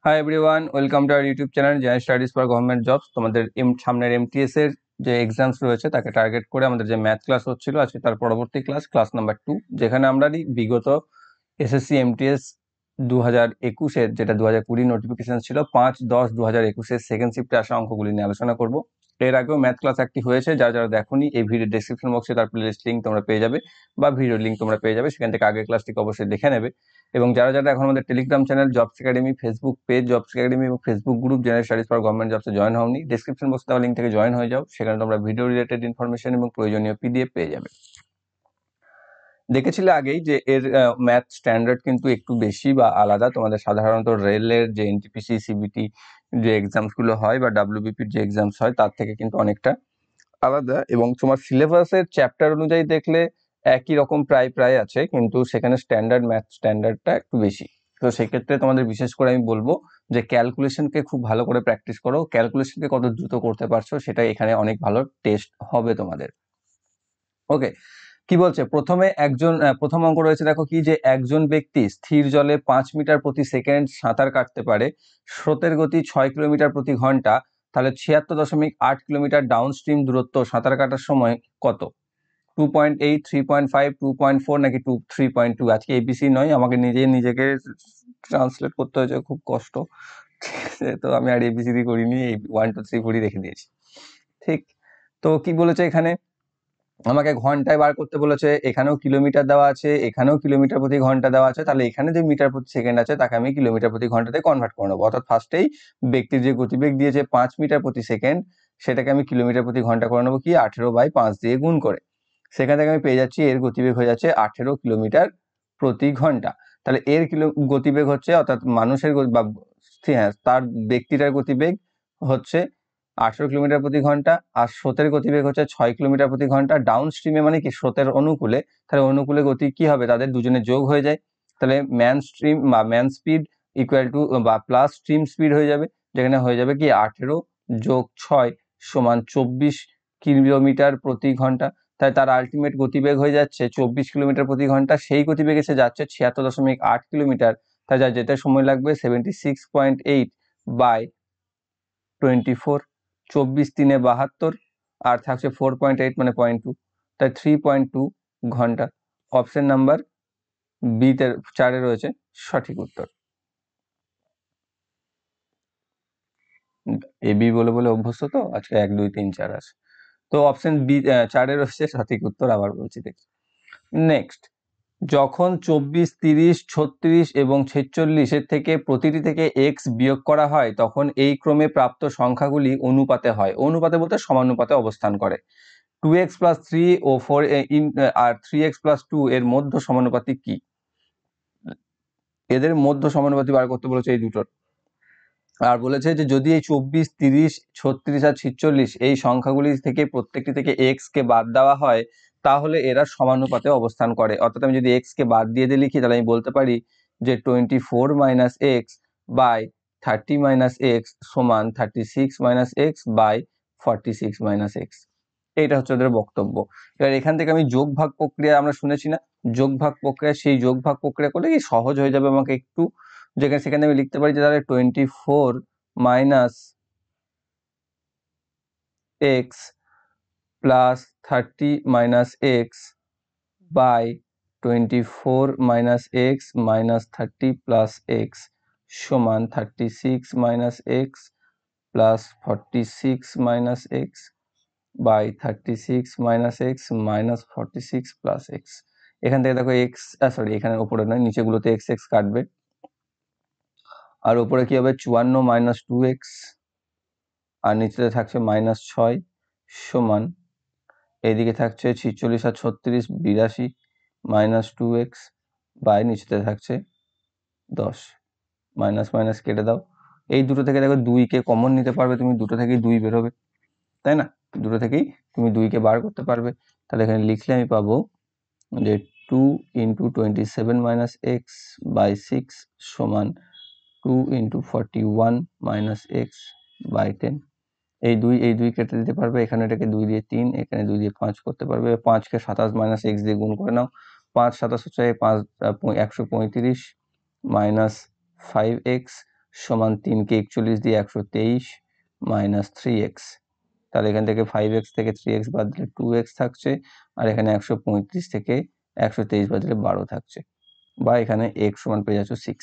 Hi everyone, welcome to our YouTube channel general studies for government jobs. তোমাদের সামনের MTS এর যে exams রয়েছে তাকে টার্গেট করে আমাদের যে ম্যাথ ক্লাস হচ্ছিল, আজকে তার পরবর্তী ক্লাস নাম্বার 2, যেখানে আমরা বিগত এসএসসি এমটিএস 2021-এর, যেটা 2020 নোটিফিকেশন ছিল, 5-10-2021-এর সেকেন্ড শিফটে আসা অঙ্কগুলি নিয়ে আলোচনা করব। এর আগেও ম্যাথ ক্লাস একটি হয়েছে, যারা দেখোনি এই ভিডিও ডেসক্রিপশন বক্সে তার প্লেলিস্ট লিঙ্ক তোমরা পেয়ে যাবে, বা ভিডিও লিঙ্ক তোমরা পেয়ে যাবে, সেখান থেকে আগের ক্লাসটিকে অবশ্যই দেখে নেবে। এবং যারা এখন আমাদের Telegram channel jobs academy, Facebook page jobs academy এবং Facebook group general studies for government জবসে জয়েন হওনি, ডেসক্রিপশন বক্সে দেওয়া লিঙ্ক থেকে জয়েন হয়ে যাও। সেখানে তোমরা ভিডিও রিলেটেড ইনফরমেশন এবং প্রয়োজনীয় পিডিএফ পেয়ে যাবে। দেখেছিলে আগেই যে এর ম্যাথ স্ট্যান্ডার্ড কিন্তু একটু বেশি বা আলাদা। তোমাদের সাধারণত রেলের যে এনটিপিসি, সিবিটি যে এক্সামস গুলো হয় বা ডাব্লিউবিপির যে এক্সামস হয় তার থেকে কিন্তু অনেকটা আলাদা। এবং তোমার সিলেবাসের চ্যাপ্টার অনুযায়ী দেখলে একই রকম প্রায় আছে, কিন্তু সেখানে ম্যাথ স্ট্যান্ডার্ডটা একটু বেশি। তো সেক্ষেত্রে তোমাদের বিশেষ করে আমি বলবো যে ক্যালকুলেশনকে খুব ভালো করে প্র্যাকটিস করো। ক্যালকুলেশনকে কত দ্রুত করতে পারছো সেটা এখানে অনেক ভালো টেস্ট হবে তোমাদের। ওকে, কি বলছে প্রথমে প্রথম অঙ্ক রয়েছে, দেখো কি, যে একজন ব্যক্তি স্থির জলে 5 মিটার প্রতি সেকেন্ড সাঁতার কাটতে পারে, স্রোতের গতি 6 কিলোমিটার প্রতি ঘন্টা, তাহলে 76.8 কিলোমিটার ডাউন স্ট্রিম দূরত্ব সাঁতার কাটার সময় কত? 2.8, 3.5, 2.4 নাকি 3.2? আজকে এবিসি নয়, আমাকে নিজেকে ট্রান্সলেট করতে হয়েছে, খুব কষ্ট। তো আমি আর এবিসিডি করিনি, 1 2 3 4 রেখে দিয়েছি। ঠিক, তো কি বলেছে এখানে, আমাকে ঘন্টায় বার করতে বলেছে, এখানেও কিলোমিটার দেওয়া আছে, এখানেও কিলোমিটার প্রতি ঘন্টা দেওয়া আছে, তাহলে এখানে যে মিটার প্রতি সেকেন্ড আছে তাকে আমি কিলোমিটার প্রতি ঘন্টাতে কনভার্ট করে নেবো। অর্থাৎ ফার্স্টেই ব্যক্তির যে গতিবেগ দিয়েছে 5 মিটার প্রতি সেকেন্ড, সেটাকে আমি কিলোমিটার প্রতি ঘন্টা করে নেবো কি 18/5 দিয়ে গুণ করে। সেখান থেকে আমি পেয়ে যাচ্ছি এর গতিবেগ হয়ে যাচ্ছে 18 কিলোমিটার প্রতি ঘন্টা। তাহলে এর গতিবেগ হচ্ছে, অর্থাৎ মানুষের বা হ্যাঁ, তার ব্যক্তিটার গতিবেগ হচ্ছে 18 কিলোমিটার প্রতি ঘন্টা, আর স্রোতের গতিবেগ হচ্ছে 6 কিলোমিটার প্রতি ঘন্টা। ডাউন স্ট্রিমে মানে কি, স্রোতের অনুকূলে, তাহলে অনুকূলে গতি কি হবে, তাদের দুজনের যোগ হয়ে যায়। তাহলে ম্যান স্ট্রিম বা ম্যান স্পিড ইকুয়াল টু বা প্লাস স্ট্রিম স্পিড হয়ে যাবে, যেখানে হয়ে যাবে কি 18 যোগ 6 সমান 24 কিলোমিটার প্রতি ঘন্টা। তাই তার আলটিমেট গতিবেগ হয়ে যাচ্ছে 24 কিলোমিটার প্রতি ঘন্টা। সেই গতিবেগে সে যাচ্ছে 76.8 কিলোমিটার, তাই যা যেতে সময় লাগবে 76.8 বাই 24, 24×3=72, আর থাকছে 4.8 মানে 0.2, তাই 3.2 ঘন্টা। অপশন নাম্বার বিতে 4-এ রয়েছে সঠিক উত্তর। এবি বলে বলে অভ্যস্ত, তো আজকে 1 2 3 4 আছে, তো অপশন বি 4-এ রয়েছে সঠিক উত্তর। আবার বলছি, দেখি নেক্সট। যখন 24, 30, 36 এবং 46-এর থেকে প্রতিটি থেকে এক্স বিয়োগ করা হয়, তখন এই ক্রমে প্রাপ্ত সংখ্যাগুলি অনুপাতে হয়। অনুপাতে বলতে সমানুপাতে অবস্থান করে। 2x + 3 ও 4 আর 3x + 2 এর মধ্য সমানুপাতিক কি? এদের মধ্য সমানুপাতিক বার করতে বলেছে এই দুটোর। আর বলেছে যে যদি এই 24, 30, 36 আর 46 এই সংখ্যাগুলি থেকে প্রত্যেকটি থেকে এক্স কে বাদ দেওয়া হয়, তাহলে এরা সমানুপাতে অবস্থান করে। অর্থাৎ আমি যদি এক্স কে বাদ দিয়ে লিখি, তাহলে আমি বলতে পারি যে 24 - x বাই 30 - x সমান 36 - x বাই 46 - x। এইটা হচ্ছে ওদের বক্তব্য। এবার এখান থেকে আমি যোগ ভাগ প্রক্রিয়া, আমরা শুনেছি না যোগ ভাগ প্রক্রিয়া, সেই যোগ ভাগ প্রক্রিয়া করলে কি সহজ হয়ে যাবে আমাকে একটু, যেখানে সেখানে আমি লিখতে পারি যে তাহলে 24 - x plus 30 - x by 24 - x minus 30 plus x সমান 36 - x plus 46 - x by 36 - x minus 46 plus x। এখান থেকে দেখো x, সরি এখানে উপরে নয়, নিচেগুলোতে x কাটবে, আর উপরে কি হবে 54 - 2x, আর নিচেতে থাকছে -6 সমান, এইদিকে থাকছে 46 আর 36 82 -2x বাই নিচেতে থাকছে 10, মাইনাস মাইনাস কেটে দাও। এই দুটো থেকে দেখো 2 কে কমন নিতে পারবে তুমি, দুটো থেকেই 2 বেরোবে, তাই না? দুটো থেকেই তুমি 2 কে বার করতে পারবে। তাহলে এখানে লিখলে আমি পাবো যে 2 × 27 - x বাই 6 সমান 2 × 41 - x বাই 10। এই 2 কেটে দিতে পারবে, এখানে এটাকে 2 দিয়ে 3, এখানে 2 দিয়ে 5 করতে পারবে। 5 কে 27 - x দিয়ে গুণ করে নাও, 5 × 27 = 135 - 5x সমান 3কে 41 দিয়ে 123 মাইনাস 3x। তাহলে এখান থেকে 5x থেকে 3x বাদ দিলে 2x থাকছে, আর এখানে 135 থেকে 123 বাদ দিলে 12 থাকছে, বা এখানে x সমান পেয়ে যাচ্ছ 6।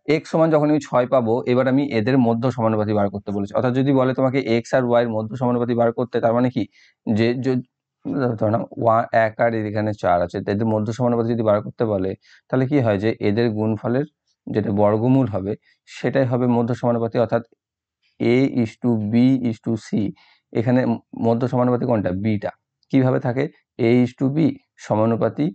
x সমান যখন আমি 6 পাবো, এবার আমি এদের মধ্য সমানুপাতি বার করতে বলেছি। অর্থাৎ যদি বলে তোমাকে x আর y এর মধ্য সমানুপাতি বার করতে, তার মানে কি যে ধরো না 1 আর এখানে 4 আছে, এদের মধ্য সমানুপাতি যদি বার করতে বলে, তাহলে কি হয় যে এদের গুণফলের যেটা বর্গমূল হবে সেটাই হবে মধ্য সমানুপাতি। অর্থাৎ a:b:c, এখানে মধ্য সমানুপাতি কোনটা? বিটা। কিভাবে থাকে? a:b সমানুপাতি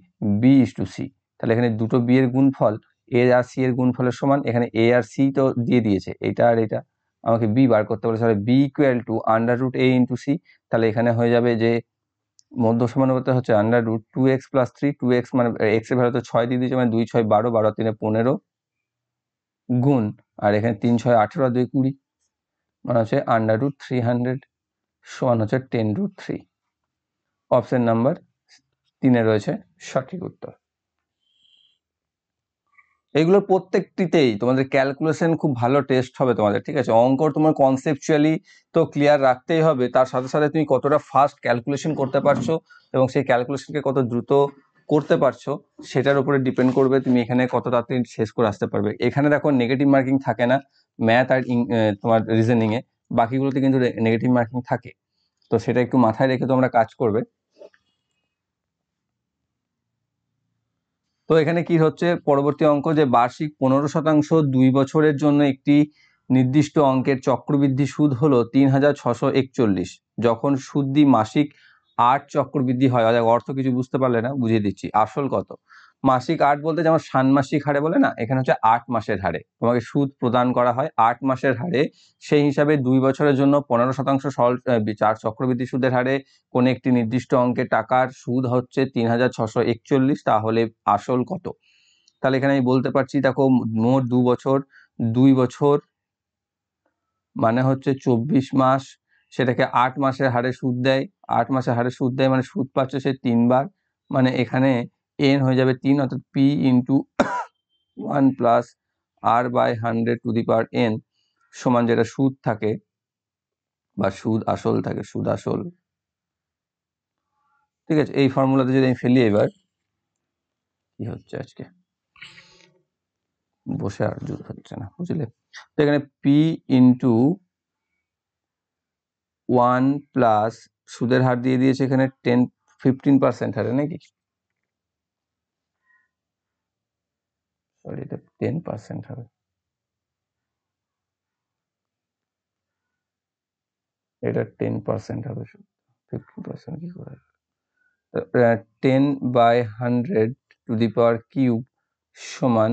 b:c। তাহলে এখানে দুটো বি এর গুণফল a আর c এর গুণফলের সমান, এখানে a আর c তো দিয়ে দিয়েছে, এটা আর এটা, আমাকে b বার করতে বলেছে, তাহলে b = a × c। তাহলে এখানে হয়ে যাবে যে মধ্য সমানুপাতি হচ্ছে √2x + 3, 2x মানে x এর ভ্যালু তো 6 দিয়ে দিয়েছে, মানে 2 6 12, 12 3 15 গুণ, আর এখানে 3 6 18 আর 2 20, মানে হচ্ছে √300 সমান হচ্ছে 10√3। অপশন নাম্বার 3 রয়েছে সঠিক উত্তর। এগুলোর প্রত্যেকটিতেই তোমাদের ক্যালকুলেশন খুব ভালো টেস্ট হবে তোমাদের, ঠিক আছে? অঙ্ক তোমার কনসেপচুয়ালি তো ক্লিয়ার রাখতেই হবে, তার সাথে সাথে তুমি কতটা ফাস্ট ক্যালকুলেশন করতে পারছো এবং সেই ক্যালকুলেশনকে কত দ্রুত করতে পারছো সেটার উপরে ডিপেন্ড করবে তুমি এখানে কত তাড়াতাড়ি শেষ করে আসতে পারবে। এখানে দেখো নেগেটিভ মার্কিং থাকে না ম্যাথ আর তোমার রিজনিং এ, বাকিগুলোতে কিন্তু নেগেটিভ মার্কিং থাকে, তো সেটা একটু মাথায় রেখে তোমরা কাজ করবে। তো এখানে কি হচ্ছে পরবর্তী অঙ্ক, যে বার্ষিক 15% 2 বছরের জন্য একটি নির্দিষ্ট অঙ্কের চক্রবৃদ্ধি সুদ হলো 3641, যখন সুদটি মাসিক 8 চক্রবৃদ্ধি হয়। অর্থ কিছু বুঝতে পারলে না, বুঝিয়ে দিচ্ছি। আসল কত? মাসিক 8 বলতে যেমন ষান্মাসিক হারে বলে না, এখানে হচ্ছে 8 মাসের হারে তোমাকে সুদ প্রদান করা হয়, 8 মাসের হারে। সেই হিসাবে 2 বছরের জন্য 15% সরল 4 চক্রবৃদ্ধি সুদের হারে কোন একটি নির্দিষ্ট অঙ্কের টাকার সুদ হচ্ছে 3641, তাহলে আসল কত? তাহলে এখানে আমি বলতে পারছি, দেখো মোট 2 বছর, 2 বছর মানে হচ্ছে 24 মাস, সেটাকে 8 মাসের হারে সুদ দেয়, 8 মাসের হারে সুদ দেয় মানে সুদ পাচ্ছে সে 3 বার, মানে এখানে n হয়ে যাবে 3, অর্থাৎ p × 1 + r/100n সমান যেটা সুদ থাকে বা সুদ আসল থাকে, সুদ আসল, ঠিক আছে? এই ফর্মুলাতে যদি আমি ফেলি, এবার কি হচ্ছে আজকে বসে আর জুত হচ্ছে না, বুঝলে? তো এখানে p × 1 প্লাস সুদের হার দিয়ে দিয়েছে এখানে 15% হারে নাকি, সরি এটা 10% হবে, এটা 10% হবে, 15% কি করে? 10/100³ সমান,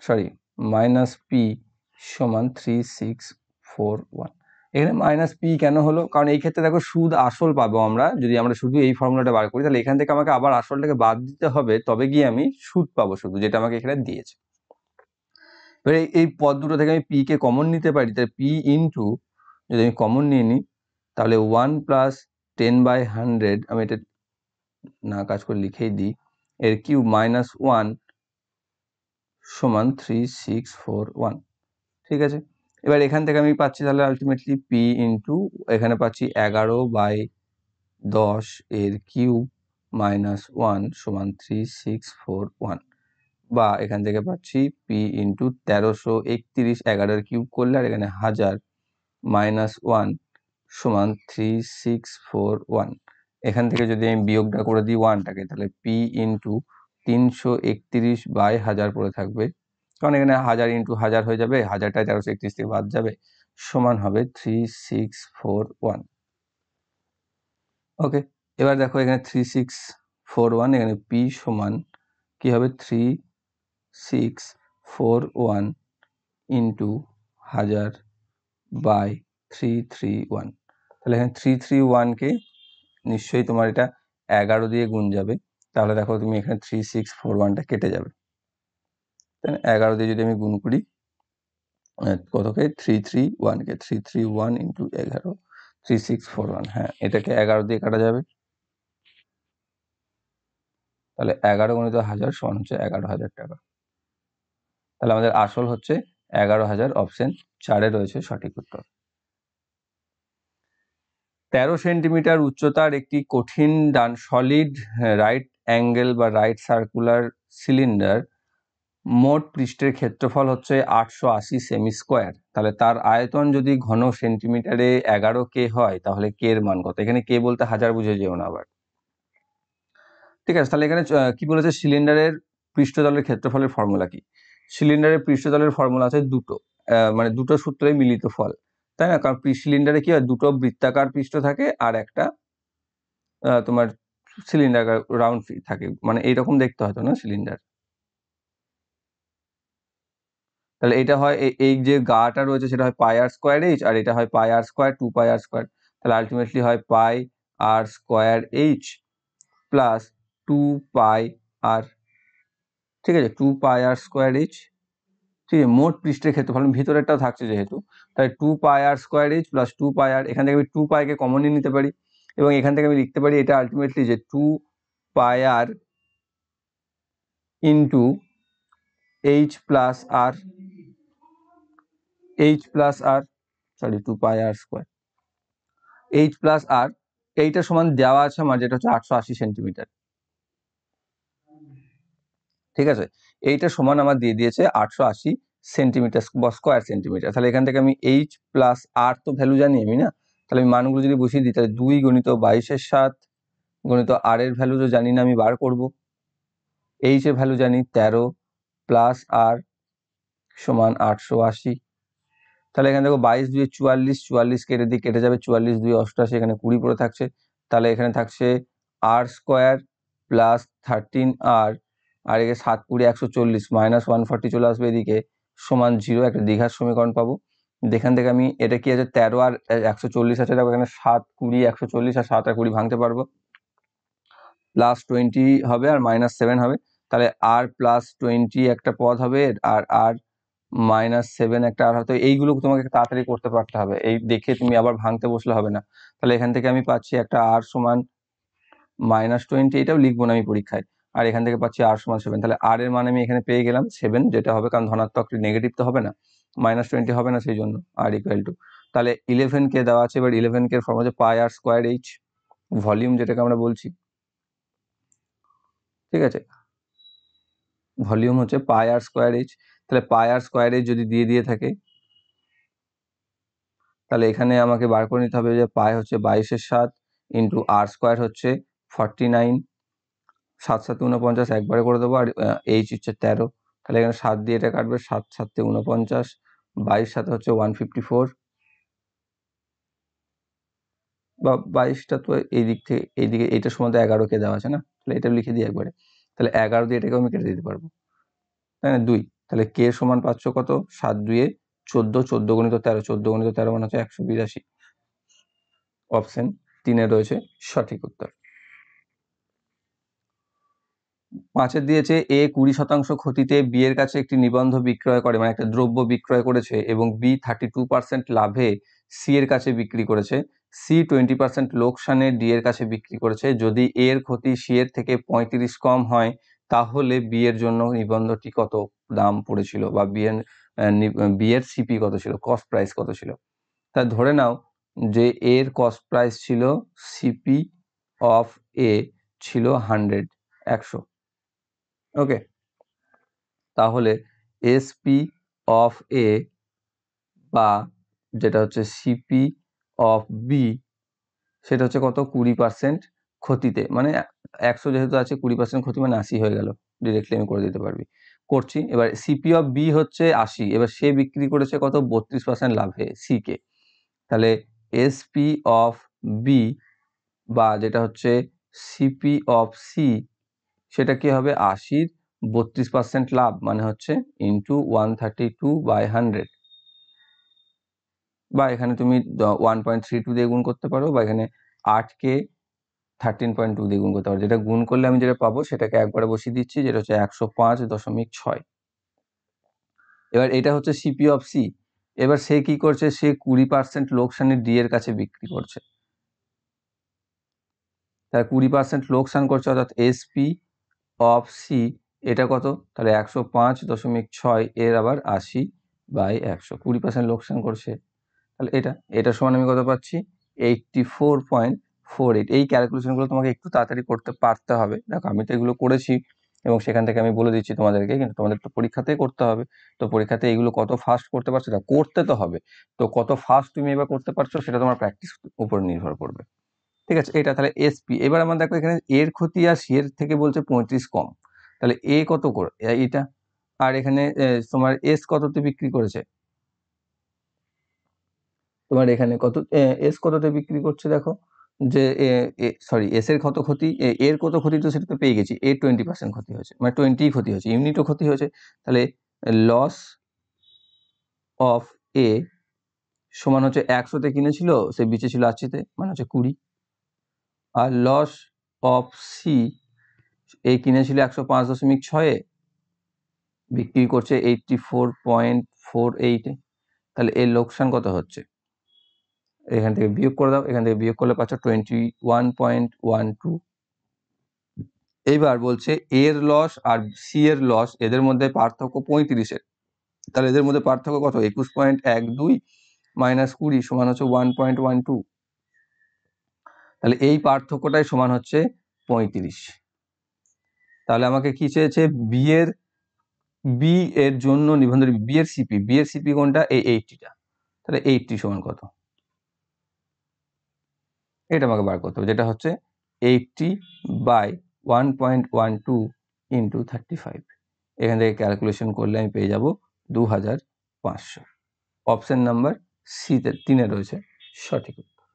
সরি -p সমান 3641। এখানে -p কেন হলো? কারণ এই ক্ষেত্রে দেখো সুদ আসল পাবো আমরা, যদি আমরা শুধু এই ফর্মুলাটা বার করি, তাহলে এখান থেকে আমাকে আবার আসলটাকে বাদ দিতে হবে, তবে গিয়ে আমি সুদ পাবো শুধু, যেটা আমাকে এখানে দিয়েছে। এবার এই পদ দুটো থেকে আমি p কে কমন নিতে পারি, তাই p × যদি আমি কমন নিয়ে নিই, তাহলে 1 + 10/100, আমি এটা না কাজ করে লিখেই দিই, এর কিউব -1 সমান 3641, ঠিক আছে? এবার এখান থেকে আমি পাচ্ছি তাহলে আলটিমেটলি p × এখানে পাচ্ছি 11/10 এর কিউব -1 সমান 3641, বা এখান থেকে পাচ্ছি p × 1331, 11 এর কিউব করলে, আর এখানে 1000 -1 সমান 3641। এখান থেকে যদি আমি বিয়োগটা করে দিই 1টাকে, তাহলে p × 331/1000 পড়ে থাকবে, কারণ এখানে 1000 × 1000 হয়ে যাবে, 1000টাই 1331 থেকে বাদ যাবে, সমান হবে 3641। ওকে, এবার দেখো এখানে 3641, এখানে p সমান কি হবে? 3641 × 1000/331। তাহলে এখানে 331কে নিশ্চয়ই তোমার এটা 11 দিয়ে গুণ যাবে, তাহলে দেখো তুমি এখানে 3641টা কেটে যাবে, তাই না? 11 দিয়ে যদি আমি গুণ করি কতকে? 331কে, 331 × 11, 3641, হ্যাঁ এটাকে 11 দিয়ে কাটা যাবে, তাহলে 11 × 1000 সমান হচ্ছে 11,000 টাকা। তাহলে আমাদের আসল হচ্ছে 11,000, অপশন 4 রয়েছে সঠিক উত্তর। 13 সেন্টিমিটার উচ্চতার একটি কঠিন সলিড রাইট অ্যাঙ্গেল বা রাইট সার্কুলার সিলিন্ডার মোট পৃষ্ঠের ক্ষেত্রফল হচ্ছে 880 সেমি স্কোয়ার। তাহলে তার আয়তন যদি ঘন সেন্টিমিটারে 11 কে হয়, তাহলে কে এর মান কত? এখানে কে বলতে হাজার বুঝে যেও না আবার, ঠিক আছে? তাহলে এখানে কি বলেছে, সিলিন্ডারের পৃষ্ঠতলের ক্ষেত্রফলের ফর্মুলা কি? সিলিন্ডারের পৃষ্ঠতলের ফর্মুলা আছে দুটো, মানে দুটো সূত্রে মিলিত ফল, তাই না? কারণ সিলিন্ডারে কি হয়, দুটো বৃত্তাকার পৃষ্ঠ থাকে আর একটা তোমার সিলিন্ডার রাউন্ড থাকে, মানে এইরকম দেখতে হতো না সিলিন্ডার। তাহলে এটা হয় এই যে গাটা রয়েছে সেটা হয় পাই আর স্কোয়ার এইচ, আর এটা হয় পাই আর স্কোয়ার 2 পাই আর স্কোয়ার। তাহলে আলটিমেটলি হয় পাই আর স্কোয়ার এইচ প্লাস 2 পাই আর, ঠিক আছে, 2 পাই আর স্কোয়ার এইচ, ঠিক আছে? মোট পৃষ্ঠের ক্ষেত্রফল ভিতরেরটাও থাকছে যেহেতু, তাই 2 পাই আর স্কোয়ার এইচ প্লাস 2 পাই আর, এখান থেকে আমি 2 পাইকে কমনই নিতে পারি এবং এখান থেকে আমি লিখতে পারি এটা আলটিমেটলি যে 2 পাই আর ইন্টু এইচ প্লাস আর, এইচ প্লাস আর, সরি 2 পাই আর স্কোয়ার এইচ প্লাস আর, এইটা সমান দেওয়া আছে আমার, যেটা হচ্ছে 880 সেন্টিমিটার, ঠিক আছে? এইটা সমান আমার দিয়ে দিয়েছে 880 সেন্টিমিটার বা স্কোয়ার সেন্টিমিটার। তাহলে এখান থেকে আমি এইচ প্লাস আর তো ভ্যালু জানি আমি, না? তাহলে আমি মানগুলো যদি বসিয়ে দিই, তাহলে 2 গুণিত 22-এর 7 গুণিত আর এর ভ্যালু তো জানি না, আমি বার করব। এইচ এর ভ্যালু জানি 13 প্লাস আর সমান 880। তাহলে এখানে দেখো 22 2 44, 44 কেটে দিয়ে কেটে যাবে, 44 2 88, এখানে 20 পড়ে থাকছে। তাহলে এখানে থাকছে আর স্কোয়ার প্লাস 13 আর, আর এদিকে 7 20 140 মাইনাস 140 চলে আসবে এদিকে, সমান 0, একটা দ্বিঘাত সমীকরণ পাবো। এখান থেকে আমি এটা কি আছে, 13 আর 140 আছে, দেখো এখানে 7 20 140 আর 7 আর 20 ভাঙতে পারবো, প্লাস 20 হবে আর মাইনাস 7 হবে। তাহলে আর প্লাস 20 একটা পদ হবে, আর আর মাইনাস 7 একটা আর হয়তো, এইগুলো তোমাকে তাড়াতাড়ি করতে পারতে হবে, এই দেখে তুমি আবার ভাঙতে বসলে হবে না। তাহলে এখান থেকে আমি পাচ্ছি একটা আর সমান মাইনাস 20, এটাও লিখবো না আমি পরীক্ষায়, আর এখান থেকে পাচ্ছি আর সমান 7। তাহলে আর এর মান আমি এখানে পেয়ে গেলাম 7, যেটা হবে, কারণ ধনাত্মক নেগেটিভ তো হবে না, মাইনাস 20 হবে না, সেই জন্য আর ইকুয়াল টু, তাহলে 11 কে দেওয়া আছে। এবার 11 কে ফর্ম হচ্ছে পাই আর স্কোয়ার এইচ, ভলিউম যেটাকে আমরা বলছি, ঠিক আছে? ভলিউম হচ্ছে পাই আর স্কোয়ার এইচ। তাহলে পাই আর স্কোয়ার এইচ যদি দিয়ে থাকে, তাহলে এখানে আমাকে বার করে নিতে হবে যে পাই হচ্ছে 22-এর 7 ইন্টু আর স্কোয়ার হচ্ছে 49, 7 7 49 একবারে করে দেবো, আর এইচ হচ্ছে 13। তাহলে এখানে 7 দিয়ে এটা কাটবে, 7 7 49, 22 7 হচ্ছে 154, বা 22টা তো এই দিক থেকে এইদিকে, এইটার সময় তো 11 কে দেওয়া আছে না, তাহলে এটা লিখে দিই একবারে। তাহলে 11 দিয়ে এটাকে আমি কেটে দিতে পারবো, তাই না? 2, তাহলে কে সমান পাচ্ছ কত, 7 2 14, 14 গুণিত 13, 14 গুণিত 13 মানে হচ্ছে 182। অপশন 3 রয়েছে সঠিক উত্তর। 5 দিয়েছে এ 20% ক্ষতিতে বি এর কাছে একটি নিবন্ধ বিক্রয় করে, মানে একটা দ্রব্য বিক্রয় করেছে, এবং বি 32% লাভে সি এর কাছে বিক্রি করেছে। সি 20% লোকসানে ডি এর কাছে বিক্রি করেছে। যদি এ এর ক্ষতি সি এর থেকে 35 কম হয়, তাহলে বি এর জন্য নিবন্ধটি কত দাম পড়েছিল, বা বি এর সিপি কত ছিল, কস্ট প্রাইস কত ছিল। তা ধরে নাও যে এর কস্ট প্রাইস ছিল, সিপি অফ এ ছিল 100, ওকে? তাহলে এসপি অফ এ বা যেটা হচ্ছে সিপি অফ বি, সেটা হচ্ছে কত, 20% ক্ষতিতে, মানে 100 যেহেতু আছে, 20% ক্ষতি মানে 80 হয়ে গেল, ডিরেক্টলি আমি করে দিতে পারবি, করছি। এবার সিপি অফ বি হচ্ছে 80, এবার সে বিক্রি করেছে কত, 32% লাভে সি কে। তাহলে এসপি অফ বি বা যেটা হচ্ছে সিপি অফ সি, সেটা কি হবে, 80-র 32% লাভ, মানে হচ্ছে ইন্টু 132/100, বা এখানে তুমি 1.32 দিয়ে গুণ করতে পারো, বা এখানে 8কে 13.2 দিয়ে গুণ করতে পারো। যেটা গুণ করলে আমি যেটা পাবো সেটাকে একবারে বসিয়ে দিচ্ছি, যেটা হচ্ছে 105.6। এবার এটা হচ্ছে সিপি অফ সি। এবার সে কি করছে, সে 20% লোকসানে ডি এর কাছে বিক্রি করছে, তাই 20% লোকসান করছে, অর্থাৎ এসপি অফ সি এটা কত, তাহলে 105.6 এর আবার 80 বাই 100, 20% লোকসান করছে। তাহলে এটা সমান আমি কত পাচ্ছি? 84.48। এই ক্যালকুলেশনগুলো তোমাকে একটু তাড়াতাড়ি করতে পারতে হবে। দেখো আমি তো এগুলো করেছি এবং সেখান থেকে আমি বলে দিচ্ছি তোমাদেরকে, কিন্তু তোমাদের তো পরীক্ষাতেই করতে হবে। তো পরীক্ষাতে এইগুলো কত ফাস্ট করতে পারছো, তা করতে তো হবে। তো কত ফাস্ট তুমি এবার করতে পারছো সেটা তোমার প্র্যাকটিস উপর নির্ভর করবে। ঠিক আছে, এটা তাহলে এসপি। এবার আমার দেখো এখানে এর ক্ষতি আর সি এর থেকে বলছে 35 কম, তাহলে এ কত করে এটা, আর এখানে তোমার এস কততে বিক্রি করেছে, তোমার এখানে কত এস কততে বিক্রি করছে দেখো, যে সরি এস এর কত ক্ষতি, এর কত ক্ষতি তো সেটা তো পেয়ে গেছি, এর 20% ক্ষতি হয়েছে, মানে 20 ক্ষতি হয়েছে, ইউনিটও ক্ষতি হয়েছে। তাহলে লস অফ এ সমান হচ্ছে 100তে কিনেছিল, সে বিচে ছিল 80তে, মানে হচ্ছে 20। আর লস অফ সি, এই কিনেছিল 105.6-এ, বিক্রি করছে 84.48-এ, তাহলে এর লোকসান কত হচ্ছে? এখান থেকে বিয়োগ করে দাও, এখান থেকে বিয়োগ করলে পাচ্ছ 21.12। এইবার বলছে এর লস আর সি এর লস, এদের মধ্যে পার্থক্য 35-এর, তাহলে এদের মধ্যে পার্থক্য কত? 21.12 মাইনাস 20 সমান হচ্ছে 1.12। তাহলে এই পার্থক্যটাই সমান হচ্ছে 35। তাহলে আমাকে কি চেয়েছে? বি এর জন্য নিবন্ধন বি এর সিপি কোনটা? এই 80টা। তাহলে 80 সমান কত? এটা আমাকে বার করতে হবে, যেটা হচ্ছে 80/1.12 ইন্টু 35। এখান থেকে ক্যালকুলেশন করলে আমি পেয়ে যাব 2500। অপশন নাম্বার সিতে 3-এ রয়েছে সঠিক উত্তর।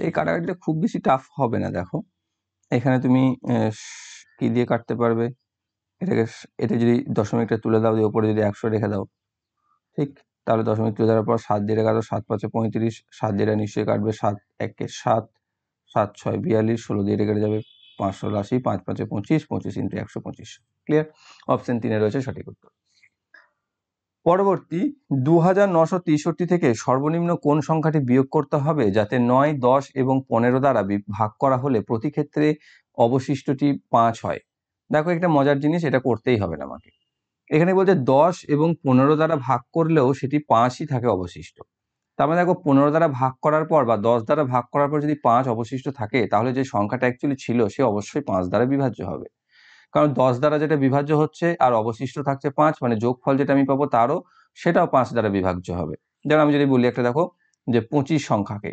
এই কাটাকাটিটা খুব বেশি টাফ হবে না। দেখো এখানে তুমি কি দিয়ে কাটতে পারবে, এটা যদি দশমিকটা তুলে দাও, দিয়ে ওপরে যদি 100 রেখে দাও, ঠিক, তাহলে দশমিক তুলে দেওয়ার পর 7 দিয়ে কাটো, 7 5 35, 7 দিয়ে নিশ্চয়ই কাটবে, 7 1 7, 7 6 42, 16 দিয়ে কেটে যাবে 580, 5 5 25, 25 ইন্টু 125। ক্লিয়ার? অপশন 3-এ রয়েছে সঠিক উত্তর। পরবর্তী 2963 থেকে সর্বনিম্ন কোন সংখ্যাটি বিয়োগ করতে হবে যাতে 9, 10 এবং 15 দ্বারা ভাগ করা হলে প্রতি ক্ষেত্রে অবশিষ্টটি 5 হয়? দেখো একটা মজার জিনিস, এটা করতেই হবে না আমাকে। এখানে বলছে 10 এবং 15 দ্বারা ভাগ করলেও সেটি 5ই থাকে অবশিষ্ট। তার মানে দেখো 15 দ্বারা ভাগ করার পর বা 10 দ্বারা ভাগ করার পর যদি 5 অবশিষ্ট থাকে, তাহলে যে সংখ্যাটা অ্যাকচুয়ালি ছিল সে অবশ্যই 5 দ্বারা বিভাজ্য হবে। কারণ 10 দ্বারা যেটা বিভাজ্য হচ্ছে আর অবশিষ্ট থাকছে 5, মানে যোগফল যেটা আমি পাবো তারও সেটাও 5 দ্বারা বিভাজ্য হবে। যেমন আমি যদি বলি একটা, দেখো যে 25 সংখ্যাকে,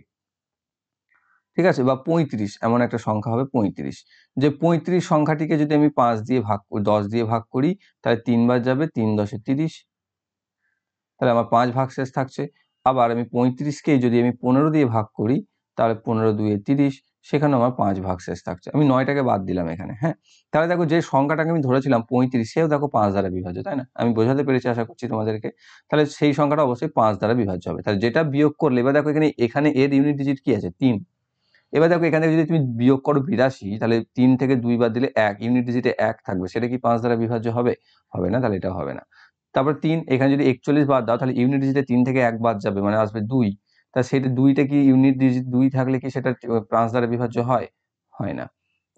ঠিক আছে, বা 35 এমন একটা সংখ্যা হবে 35, যে 35 সংখ্যাটিকে যদি আমি 5 দিয়ে 10 দিয়ে ভাগ করি, তাহলে 3 বার যাবে, 3 10 30, তাহলে আমার 5 ভাগ শেষ থাকছে। আবার আমি 35কে যদি আমি 15 দিয়ে ভাগ করি, তাহলে 15 2 30, সেখানে আমার 5 ভাগ শেষ থাকছে। আমি 9টাকে বাদ দিলাম এখানে, হ্যাঁ। তাহলে দেখো যে সংখ্যাটাকে আমি ধরেছিলাম 35, সেও দেখো 5 দ্বারা বিভাজ্য, তাই না? আমি বোঝাতে পেরেছি আশা করছি তোমাদেরকে। তাহলে সেই সংখ্যাটা অবশ্যই 5 দ্বারা বিভাজ্য হবে। তাহলে যেটা বিয়োগ করলে, এবার দেখো এখানে এর ইউনিট ডিজিট কি আছে? 3। এবার দেখো এখান থেকে যদি তুমি বিয়োগ করো 82, তাহলে 3 থেকে 2 বাদ দিলে 1, ইউনিট ডিজিটে 1 থাকবে, সেটা কি 5 দ্বারা বিভাজ্য হবে? হবে না, তাহলে এটা হবে না। তারপর 3, এখানে যদি 41 বাদ দাও, তাহলে ইউনিট ডিজিটে 3 থেকে 1 বাদ যাবে, মানে আসবে 2। তা সেটা 2টা কি ইউনিট ডিজিট 2 থাকলে কি সেটা 5 দ্বারা বিভাজ্য হয়? হয় না।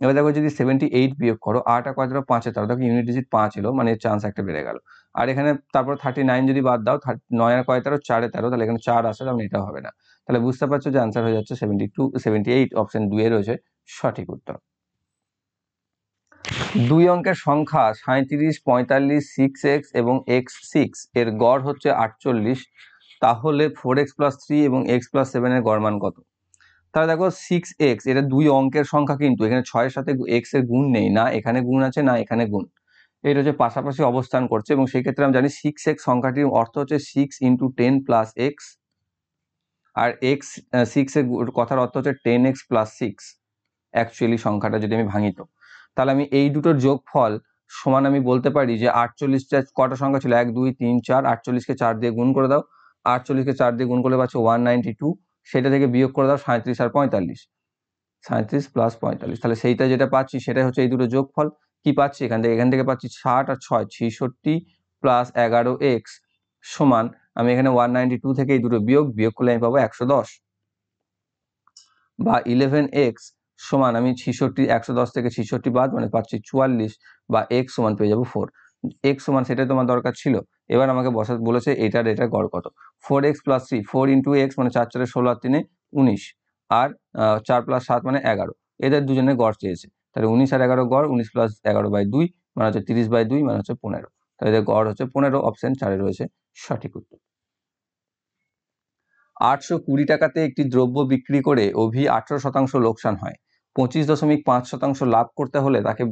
এবার দেখো যদি 78 বিয়োগ করো, 8 আর 5 5-এ, তাহলে দেখো ইউনিট ডিজিট 5 এলো, মানে চান্স একটা বেড়ে গেল। আর এখানে তারপর 39 যদি বাদ দাও, 9 আর 13, 4 এ 13, তাহলে এখানে 4 আসে, তাহলে এটা হবে না। তাহলে বুঝতে পারছো যে আনসার হয়ে যাচ্ছে 78, অপশন 2 এ রয়েছে সঠিক উত্তর। 2 অঙ্কের সংখ্যা 37, 45, 6x এবং x6 এর গড় হচ্ছে 48, তাহলে 4x + 3 এবং x + 7 এর গড় মান কত? তাহলে দেখো 6x, এটা 2 অঙ্কের সংখ্যা, কিন্তু এখানে 6 এর সাথে x এর গুণ নেই, না এখানে গুণ আছে না এখানে গুণ, এটা হচ্ছে পাশাপাশি অবস্থান করছে, এবং সেই ক্ষেত্রে আমি জানি 6x সংখ্যাটির অর্থ হচ্ছে 6 × 10 + x, আর 6 এর কথার অর্থ হচ্ছে 10x + 6 অ্যাকচুয়ালি সংখ্যাটা যদি আমি ভাঙি, তো তাহলে আমি এই দুটোর যোগফল সমান আমি বলতে পারি যে 48টা কটা সংখ্যা ছিল? 1 2 3 4, 48কে 4 দিয়ে গুণ করে দাও, 48কে 4 দিয়ে গুণ করলে পাচ্ছ 192, সেটা থেকে বিয়োগ করে দাও 37 আর 45, 37 + 45, তাহলে সেইটা যেটা পাচ্ছি সেটাই হচ্ছে এই দুটো যোগফল। কি পাচ্ছি এখান থেকে পাচ্ছি 60 আর 6 66 + 11x সমান, আমি এখানে 192 থেকে এই দুটো বিয়োগ করলে আমি পাবো 110, বা 11x সমান আমি 66 110 থেকে 66 বাদ মানে পাচ্ছি 44 বা এক্স সমান পেয়ে যাবো 4। এক্স সমান সেটাই তোমার দরকার ছিল। এবার আমাকে বলেছে এটার গড় কত। 4x + 3 4 × x মানে 4 4 16 আর 3 19 আর 4 + 7 মানে 11। এদের দুজনের গড় চেয়েছে, তাহলে 19 আর 11 গড় 19 + 11/2 মানে হচ্ছে 30/2 মানে হচ্ছে 15। তাহলে এদের গড় হচ্ছে 15। অপশন 4 রয়েছে সঠিক উত্তর। 820 টাকাতে একটি দ্রব্য বিক্রি করে অভি 18% লোকসান হয়, 25.5% লাভ করতে হলে তাকে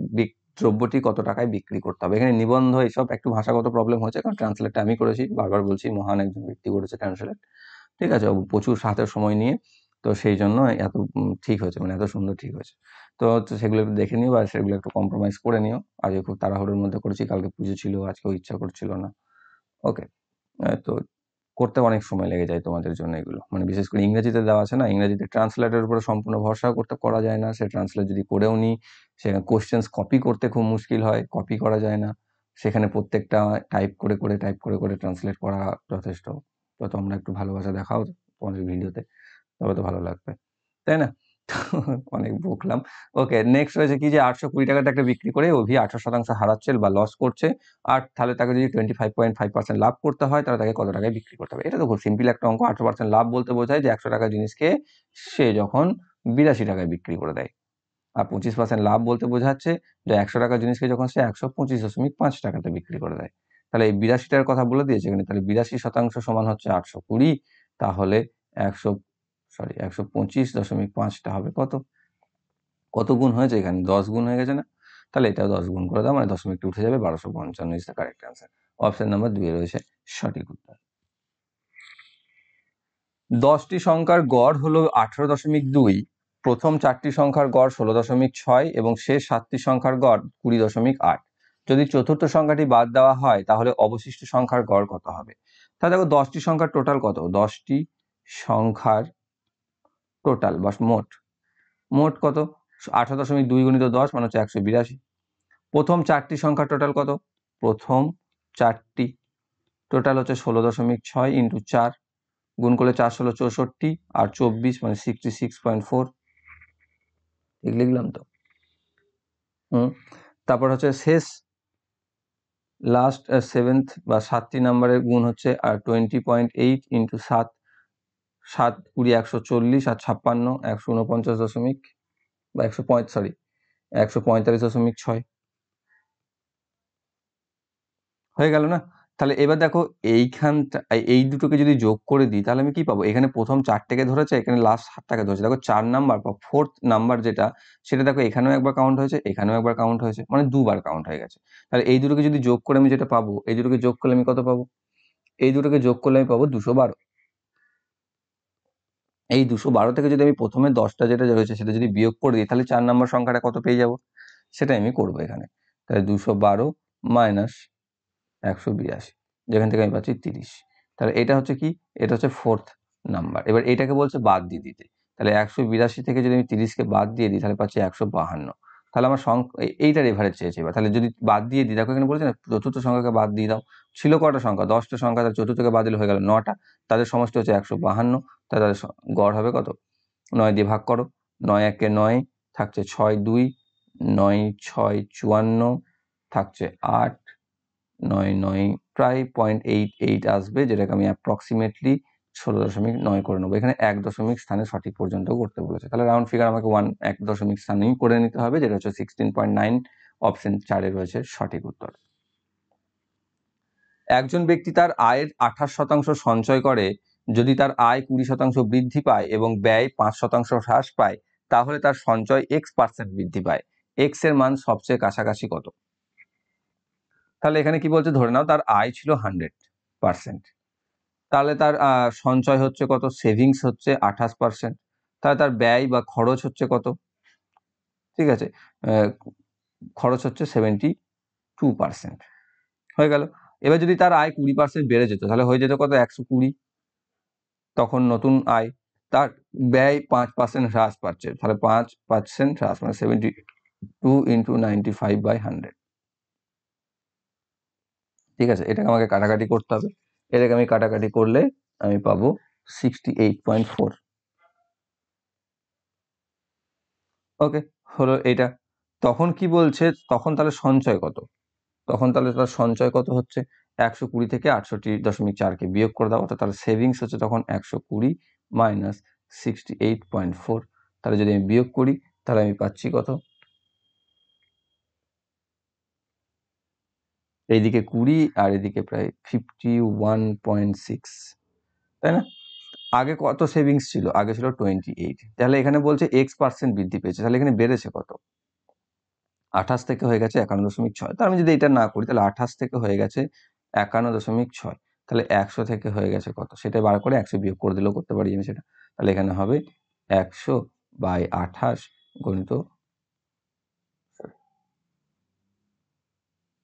দ্রব্যটি কত টাকায় বিক্রি করতে হবে। এখানে নিবন্ধ এইসব একটু ভাষাগত প্রবলেম হয়েছে, কারণ ট্রান্সলেটটা আমি করেছি, বারবার বলছি মহান একজন ব্যক্তি করেছে ট্রান্সলেট, ঠিক আছে, প্রচুর হাতের সময় নিয়ে, তো সেই জন্য এত ঠিক হয়েছে, মানে এত সুন্দর ঠিক হয়েছে। তো সেগুলো একটু দেখে নিও বা সেগুলো একটু কম্প্রোমাইজ করে নিও। আজকে খুব তাড়াহুড়োর মধ্যে করেছি, কালকে পুজো ছিল, আজকেও ইচ্ছা করছিল না। ওকে, তো করতে অনেক সময় লেগে যায় তোমাদের জন্য এগুলো, মানে বিশেষ করে ইংরেজিতে দেওয়া আছে না, ইংরেজিতে ট্রান্সলেটের উপরে সম্পূর্ণ ভরসা করা যায় না। সে ট্রান্সলেট যদি করেও নিই, সেখানে কোশ্চেন্স কপি করতে খুব মুশকিল হয়, কপি করা যায় না, সেখানে প্রত্যেকটা টাইপ করে ট্রান্সলেট করা যথেষ্ট। তো তোমরা একটু ভালোবাসা দেখাও তোমাদের ভিডিওতে, তবে তো ভালো লাগবে, তাই না? অনেক বকলাম। ওকে, নেক্সট রয়েছে কি যে 820 টাকাটা একটা বিক্রি করে অভি 18% হারাচ্ছে বা লস করছে, আর তাহলে তাকে যদি 25.5% লাভ করতে হয় তাহলে তাকে কত টাকায় বিক্রি করতে হবে। এটা তো খুব সিম্পল একটা অঙ্ক। 18% লাভ বলতে বোঝায় যে 100 টাকার জিনিসকে সে যখন 82 টাকায় বিক্রি করে দেয়, আর 25% লাভ বলতে বোঝাচ্ছে যে 100 টাকার জিনিসকে যখন সে 125.5 টাকাতে বিক্রি করে দেয়। তাহলে এই 82টার কথা বলে দিয়েছে এখানে, তাহলে 82% সমান হচ্ছে 820, তাহলে 125.5টা হবে কত গুণ হয়েছে এখানে? 10 গুণ হয়ে গেছে না? তাহলে এটা 10 গুণ করে দাও, মানে দশমিকটা উঠে যাবে, 1255 is the correct answer. Option number 2 রয়েছে সঠিক উত্তর। 10টি সংখ্যার গড় হলো 18.2, প্রথম 4টি সংখ্যার গড় 16.6 এবং শেষ 7টি সংখ্যার গড় 20.8। যদি চতুর্থ সংখ্যাটি বাদ দেওয়া হয় তাহলে অবশিষ্ট সংখ্যার গড় কত হবে? তাহলে দেখো 10টি সংখ্যার টোটাল কত, 10টি সংখ্যার টোটাল বা মোট কত? 18.2 গুণিত 10 মানে হচ্ছে 182। প্রথম 4টি সংখ্যার টোটাল কত? প্রথম 4টি টোটাল হচ্ছে 16.6 ইন্টু 4, গুণ করলে 4 16 64 আর 24 মানে 66.4। ঠিক লিখলাম তো? তারপর হচ্ছে শেষ লাস্ট 7th বা 7টি নাম্বারের গুণ হচ্ছে আর 20.8 ইন্টু 7, 7 20 140 আর 56 149 দশমিক বা 145.6 হয়ে গেল না? তাহলে এবার দেখো এইখানটা, এই দুটোকে যদি যোগ করে দিই তাহলে আমি কি পাবো? এখানে প্রথম 4টাকে ধরেছে, এখানে লাস্ট 7টাকে ধরেছে। দেখো 4 নাম্বার বা 4th নাম্বার যেটা, সেটা দেখো এখানেও একবার কাউন্ট হয়েছে, এখানেও একবার কাউন্ট হয়েছে, মানে দুবার কাউন্ট হয়ে গেছে। তাহলে এই দুটোকে যদি যোগ করে আমি যেটা পাবো, এই দুটোকে যোগ করলে আমি কত পাবো? এই দুটোকে যোগ করলে আমি পাবো 212। এই 212 থেকে যদি আমি প্রথমে 10টা যেটা রয়েছে সেটা যদি বিয়োগ করে দিই তাহলে 4 নাম্বার সংখ্যাটা কত পেয়ে যাব? সেটাই আমি করবো এখানে। তাহলে 212 মাইনাস 182, যেখান থেকে আমি পাচ্ছি 30। তাহলে এটা হচ্ছে কি? এটা হচ্ছে 4th নাম্বার। এবার এটাকে বলছে বাদ দিয়ে দিতে। তাহলে 182 থেকে যদি আমি 30কে বাদ দিয়ে দিই তাহলে পাচ্ছি 152। তাহলে আমার এইটার এভারেজ চেয়েছে। এবার তাহলে যদি বাদ দিয়ে দিই, দেখো এখানে বলেছে না চতুর্থ সংখ্যাকে বাদ দিয়ে দাও। ছিল কটা সংখ্যা? 10টা সংখ্যা, তাহলে চতুর্থকে বাদ দিলে হয়ে গেল 9টা। তাদের সমষ্টি হচ্ছে 152, তাহলে তাদের গড় হবে কত? 9 দিয়ে ভাগ করো, 9 একে 9, থাকছে 6 2, 9 6 54, থাকছে 8, 9 9 প্রায় 0.88 আসবে, যেটাকে আমি অ্যাপ্রক্সিমেটলি 16.9 করে নেবো। এখানে 1 দশমিক স্থানে সঠিক পর্যন্ত করতে বলেছে, তাহলে রাউন্ড ফিগার আমাকে 1 দশমিক স্থানেই করে নিতে হবে, যেটা হচ্ছে 16.9। অপশন 4 রয়েছে সঠিক উত্তর। একজন ব্যক্তি তার আয়ের 28% সঞ্চয় করে, যদি তার আয় 20% বৃদ্ধি পায় এবং ব্যয় 5% হ্রাস পায়, তাহলে তার সঞ্চয় x% বৃদ্ধি পায়। x এর মান সবচেয়ে কাছাকাছি কত? তাহলে এখানে কি বলছে? ধরে নাও তার আয় ছিল 100%, তাহলে তার সঞ্চয় হচ্ছে কত? সেভিংস হচ্ছে 28%, তাহলে তার ব্যয় বা খরচ হচ্ছে কত? ঠিক আছে, খরচ হচ্ছে 72%। হয়ে গেল। এবার যদি তার আয় 20% বেড়ে যেত তাহলে হয়ে যেত কত? 120, তখন নতুন আয়। তার ব্যয় 5% হ্রাস পাচ্ছে, তাহলে 5% হ্রাস মানে 72 ইন্টু 95/100। ঠিক আছে, এটাকে আমাকে কাটাকাটি করতে হবে। এটাকে আমি কাটাকাটি করলে আমি পাবো 68.4। ওকে, হলো এইটা। তখন কি বলছে, তখন তাহলে সঞ্চয় কত? তখন তাহলে তার সঞ্চয় কত হচ্ছে 120 থেকে 68.4 কে বিয়োগ করে দাও, অর্থাৎ তার সেভিংস হচ্ছে তখন 120 মাইনাস 68.4। তাহলে যদি আমি বিয়োগ করি তাহলে আমি পাচ্ছি কত, এইদিকে 20 আর এদিকে প্রায় 51.6, তাই না? আগে কত সেভিংস ছিল? আগে ছিল 28। তাহলে এখানে বলছে X% বৃদ্ধি পেয়েছে, তাহলে এখানে বেড়েছে কত? 28 থেকে হয়ে গেছে 51.6। তো আমি যদি এটা না করি তাহলে 28 থেকে হয়ে গেছে 51.6, তাহলে 100 থেকে হয়ে গেছে কত? সেটা বার করে 100 বিয়োগ করে দিলেও করতে পারি আমি সেটা। তাহলে এখানে হবে 100/28 গুণিত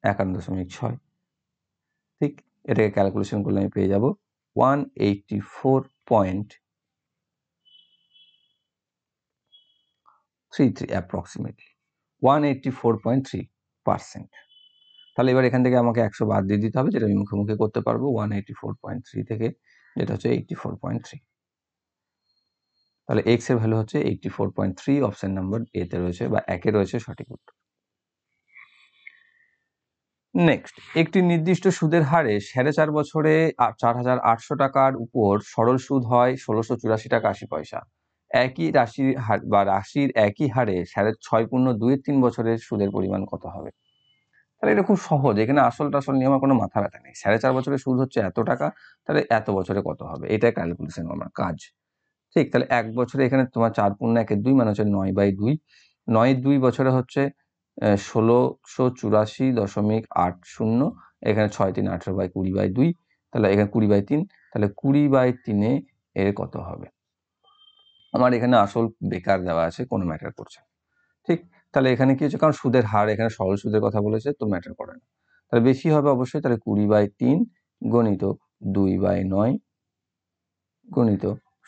51.6। ঠিক, এটাকে ক্যালকুলেশন করলে আমি পেয়ে যাব 184.33 অ্যাপ্রক্সিমেটলি 184.3%। তাহলে এবার এখান থেকে আমাকে 100 বাদ দিয়ে দিতে হবে, যেটা আমি মুখে মুখে করতে পারবো। 184.3 থেকে যেটা হচ্ছে 84.3, তাহলে এক্স এর ভ্যালু হচ্ছে 84.3। অপশন নাম্বার এ তে রয়েছে বা একে রয়েছে সঠিক উত্তর। নেক্সট, একটি নির্দিষ্ট সুদের হারে 4.5 বছরে 4,800 টাকার উপর সরল সুদ হয় 1684 টাকা 80 পয়সা। একই রাশির হার বা রাশির একই হারে 6.2-3 বছরের সুদের পরিমাণ কত হবে? তাহলে এটা খুব সহজ, এখানে আসল টাসল নিয়ে আমার কোনো মাথা ব্যথা নেই। 4.5 বছরের সুদ হচ্ছে এত টাকা, তাহলে এত বছরে কত হবে, এটাই ক্যালকুলেশন আমার কাজ। ঠিক, তাহলে 1 বছরে এখানে তোমার 4 পূর্ণ 1 2 মানে হচ্ছে 9/2। 9/2 বছরে হচ্ছে 1684.80। এখানে 6 3 18/20/2, তাহলে এখানে 20/3, তাহলে 20/3 এর কত হবে? আমার এখানে আসল বেকার দেওয়া আছে, কোনো ম্যাটার করছে না। ঠিক, তাহলে এখানে কি হচ্ছে, কারণ সুদের হার এখানে সরল সুদের কথা বলেছে তো ম্যাটার করে না। তাহলে বেশি হবে অবশ্যই, তাহলে 20/3 গণিত 2/9 গণিত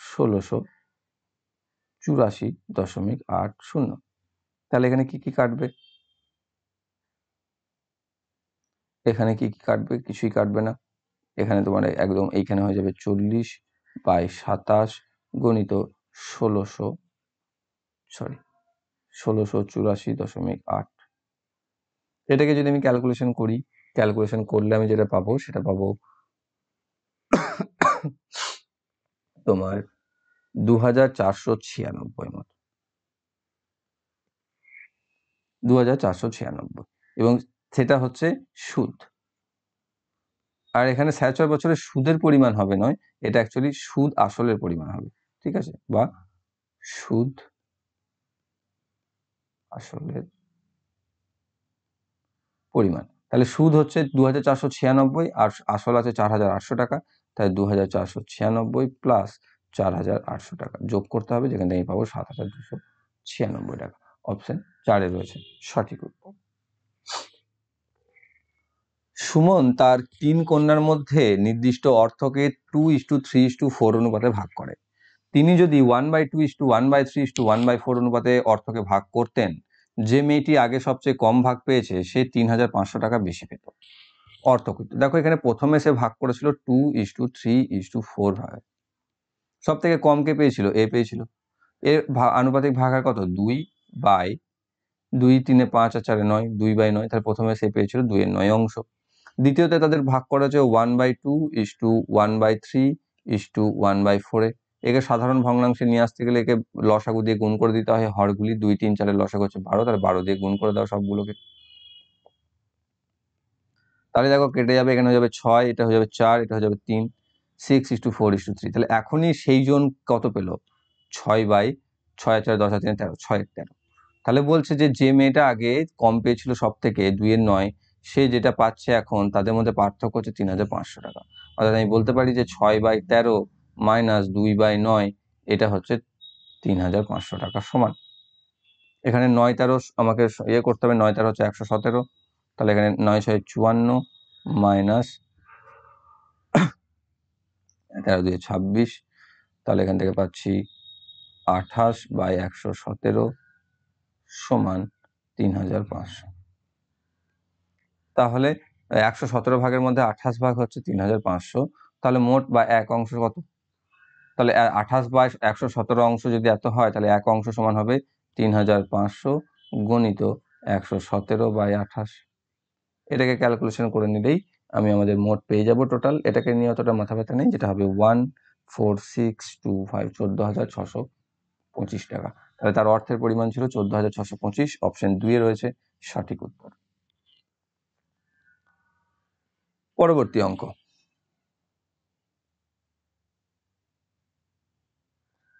1684.80। তাহলে এখানে কি কি কাটবে? এখানে কি কি কাটবে? কিছুই কাটবে না। এখানে তোমার একদম এইখানে হয়ে যাবে 40/27 গণিত 1684.8। এটাকে যদি আমি ক্যালকুলেশন করি, ক্যালকুলেশন করলে আমি যেটা পাবো সেটা পাবো তোমার 2496 মতো, 2496, এবং সেটা হচ্ছে সুদ। আর এখানে 4.5 বছরের সুদের পরিমাণ হবে নয়, এটা অ্যাকচুয়ালি সুদ আসলের পরিমাণ হবে। ঠিক আছে, বা সুদ আসলের পরিমাণ। তাহলে সুদ হচ্ছে 2496 আর আসল আছে 4800 টাকা, তাই 2496 প্লাস 4800 টাকা যোগ করতে হবে, যেখান থেকে পাবো 7296 টাকা। অপশন 4 রয়েছে সঠিক উত্তর। সুমন তার 3 কন্যার মধ্যে নির্দিষ্ট অর্থকে 2:3:4 অনুপাতে ভাগ করে। তিনি যদি 1/2:1/3:1/4 অনুপাতে অর্থকে ভাগ করতেন, যে মেয়েটি আগে সবচেয়ে কম ভাগ পেয়েছে সে 3500 টাকা বেশি পেত। অর্থ করতে দেখো, এখানে প্রথমে সে ভাগ করেছিল 2:3:4 ভাগে, সব থেকে কম কে পেয়েছিল? এ পেয়েছিল। এর আনুপাতিক ভাগ হয় কত? 2/2, 3 5 আর 4 9, 2/9। তাহলে প্রথমে সে পেয়েছিল 2/9 অংশ। দ্বিতীয়তে তাদের ভাগ করা হচ্ছে 1/2:1/3:1/4। একে সাধারণ ভগ্নাংশে নিয়ে আসতে গেলে একে লসাগু দিয়ে গুণ করে দিতে হয় হরগুলি। 2 3 4 এর লসাগু হচ্ছে 12, তাহলে 12 দিয়ে গুণ করে দাও সবগুলোকে। তাহলে দেখো কেটে যাবে, এখানে হয়ে যাবে 6, এটা হয়ে যাবে 4, এটা হয়ে যাবে 3, 6:4:3। তাহলে এখনই সেই জন কত পেল? 6/6 4 10 3 13, 6/13। তাহলে বলছে যে যে মেয়েটা আগে কম পেয়েছিল সব থেকে 2/9, সে যেটা পাচ্ছে এখন তাদের মধ্যে পার্থক্য হচ্ছে 3500 টাকা। অর্থাৎ আমি বলতে পারি যে 6/13 মাইনাস 2/9 এটা হচ্ছে 3500 টাকা সমান। এখানে 9 13 আমাকে ইয়ে করতে হবে, 9 13 হচ্ছে 117। তাহলে এখানে 9 6 54 মাইনাস 13 2 26, তাহলে এখান থেকে পাচ্ছি 28/117 সমান 3500। তাহলে 117 ভাগের মধ্যে 28 ভাগ হচ্ছে 3500, তাহলে মোট বা এক অংশ কত? তাহলে 28/117 অংশ যদি এত হয়, তাহলে এক অংশ সমান হবে 3500 গণিত 117/28। এটাকে ক্যালকুলেশন করে নিলেই আমি আমাদের মোট পেয়ে যাব টোটাল। এটাকে নিয়ে অতটা মাথা ব্যথা নেই, যেটা হবে 14625, 14,625 টাকা। তাহলে তার অর্থের পরিমাণ ছিল 14,625। অপশন 2 রয়েছে সঠিক উত্তর। পরবর্তী অঙ্ক,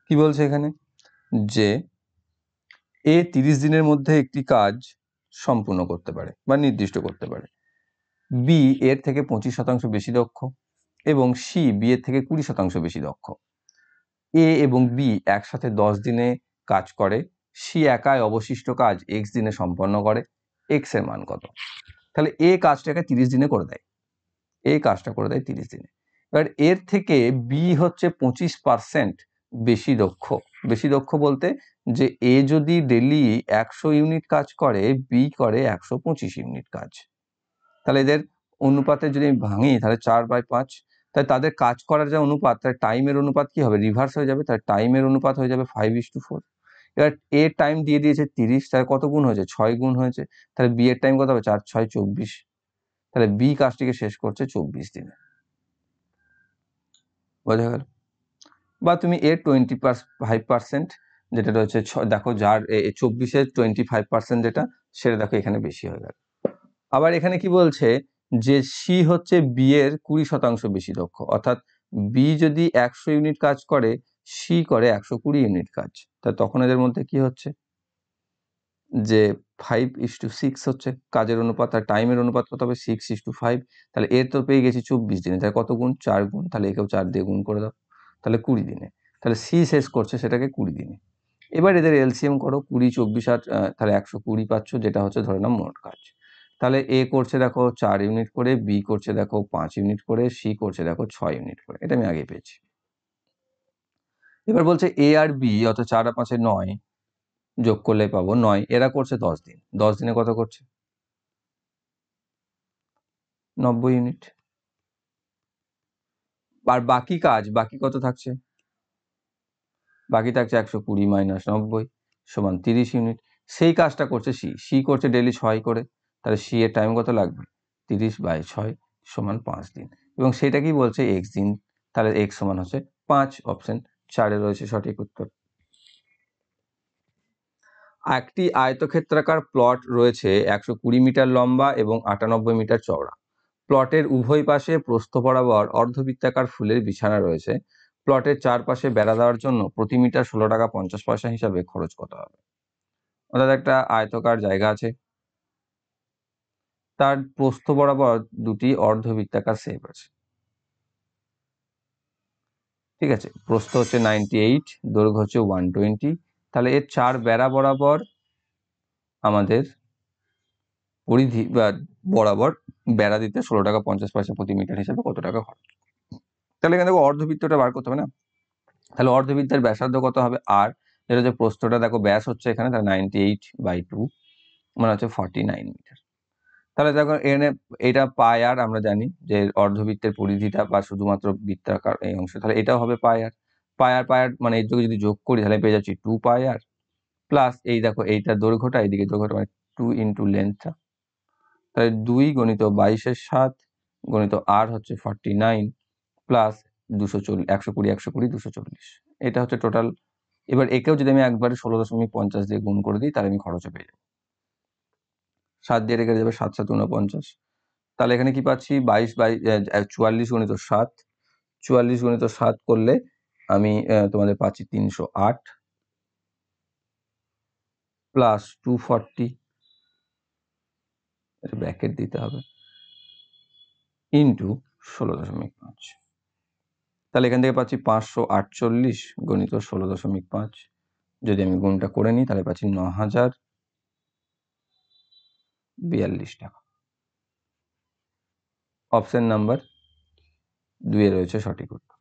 কি বলছে এখানে, যে এ 30 দিনের মধ্যে একটি কাজ সম্পূর্ণ করতে পারে বা নির্দিষ্ট করতে পারে, বি এর থেকে 25% বেশি দক্ষ এবং সি বি এর থেকে 20% বেশি দক্ষ। এ এবং বি একসাথে 10 দিনে কাজ করে, সি একাই অবশিষ্ট কাজ এক্স দিনে সম্পন্ন করে, এক্স এর মান কত? তাহলে এ কাজটাকে 30 দিনে করে দেয়, এ কাজটা করে দেয় 30 দিনে। এবার এর থেকে বি হচ্ছে 25% বেশি দক্ষ। বেশি দক্ষ বলতে যে এ যদি ডেলি 100 ইউনিট কাজ করে, বি করে 125 ইউনিট কাজ। তাহলে এদের অনুপাতে যদি ভাঙি তাহলে 4/5। তাই তাদের কাজ করার যে অনুপাত, তার টাইমের অনুপাত কি হবে, রিভার্স হয়ে যাবে। তার টাইমের অনুপাত হয়ে যাবে 5:4। এবার এ টাইম দিয়ে দিয়েছে 30, তাহলে কত গুণ হয়েছে, 6 গুণ হয়েছে। তাহলে বি এর টাইম কত হবে, 4×6 = 24। তাহলে বি কাজটিকে শেষ করছে 24 দিনে। বোঝা গেল? বা তুমি এর 25%, যেটা রয়েছে দেখো, যার 24-এর 25% যেটা, সেটা দেখো এখানে বেশি হয়ে গেল। আবার এখানে কি বলছে, যে সি হচ্ছে বি এর 20% বেশি দক্ষ, অর্থাৎ বি যদি 100 ইউনিট কাজ করে, সি করে 120 ইউনিট কাজ। তা তখন এদের মধ্যে কি হচ্ছে, যে 5:6 হচ্ছে কাজের অনুপাত, আর টাইমের অনুপাত কত হবে, 6:5। তাহলে এর তো পেয়ে গেছি 24 দিনে, তাহলে কত গুণ, 4 গুণ। তাহলে একেও 4 দিয়ে গুণ করে দাও, তাহলে 20 দিনে। তাহলে সি শেষ করছে সেটাকে 20 দিনে। এবার এদের এলসিএম করো, 20, 24 আর তাহলে 120 পাচ্ছ, যেটা হচ্ছে ধরে নাও মোট কাজ। তাহলে এ করছে দেখো 4 ইউনিট করে, বি করছে দেখো 5 ইউনিট করে, সি করছে দেখো 6 ইউনিট করে। এটা আমি আগে পেয়েছি। এবার বলছে এ আর বি, অর্থাৎ 4 আর 5 9 যোগ করলে পাবো 9। এরা করছে 10 দিন, 10 দিনে কত করছে, 90 ইউনিট। আর বাকি কাজ, বাকি কত থাকছে, বাকি থাকছে 120 - 90 সমান 30 ইউনিট। সেই কাজটা করছে সি, সি করছে ডেলি 6 করে। তাহলে সি এর টাইম কত লাগবে, 30/6 সমান 5 দিন। এবং সেটা কি বলছে, এক্স দিন। তাহলে এক্স সমান হচ্ছে 5। অপশন 4-এ রয়েছে সঠিক উত্তর। একটি আয়তক্ষেত্রাকার প্লট রয়েছে 120 মিটার লম্বা এবং 98 মিটার চওড়া। প্লটের উভয় পাশে প্রস্থ বরাবর অর্ধবৃত্তাকার ফুলের বিছানা রয়েছে। প্লটের চারপাশে বেড়া দেওয়ার জন্য প্রতি মিটার 16 টাকা 50 পয়সা হিসাবে খরচ কত হবে? অর্থাৎ একটা আয়তকার জায়গা আছে, তার প্রস্থ বরাবর দুটি অর্ধবৃত্তাকার শেপ আছে। ঠিক আছে, প্রস্থ হচ্ছে 98, দৈর্ঘ্য হচ্ছে 120। তাহলে এর চার বেড়া বরাবর আমাদের পরিধি বা বরাবর বেড়া দিতে 16 টাকা 50 পয়সা প্রতি মিটার হিসাবে কত টাকা খরচ? তাহলে এখানে দেখো অর্ধবৃত্তটা বার করতে হবে না। তাহলে অর্ধবৃত্তের ব্যাসার্ধ কত হবে, আর যেটা হচ্ছে প্রস্থটা, দেখো ব্যাস হচ্ছে এখানে, তাহলে 98/2 মানে হচ্ছে 49 মিটার। তাহলে দেখো এখানে এটা পাই আর, আমরা জানি যে অর্ধবৃত্তের পরিধিটা বা শুধুমাত্র বৃত্তাকার এই অংশ, তাহলে এটাও হবে পাই আর। পাই আর মানে এর যদি যোগ করি তাহলে পেয়ে যাচ্ছি 2 পাই আর, প্লাস এই দেখো এইটার দৈর্ঘ্যটা, এইদিকে দৈর্ঘ্যটা মানে 2 × লেন্থটা। তাহলে 2 × 22-এর 7 গণিত আর হচ্ছে 49 প্লাস 240, 120, 120, 240। এটা হচ্ছে টোটাল। এবার একেও যদি আমি একবারে 16.50 দিয়ে গুণ করে দিই, তাহলে আমি খরচও পেয়ে যাবো। 7 দিয়ে রেখে যাবে, 7 × 7 = 49। তাহলে এখানে কি পাচ্ছি, 44 × 7, 44 × 7 করলে আমি তোমাদের পাচ্ছি 308 প্লাস 240, এটা ব্র্যাকেট দিতে হবে, ইন্টু 16.5। তাহলে এখান থেকে পাচ্ছি 548 গণিত 16.5। যদি আমি গুণটা করে নিই তাহলে পাচ্ছি 9,042 টাকা। অপশন নাম্বার 2 রয়েছে সঠিক উত্তর।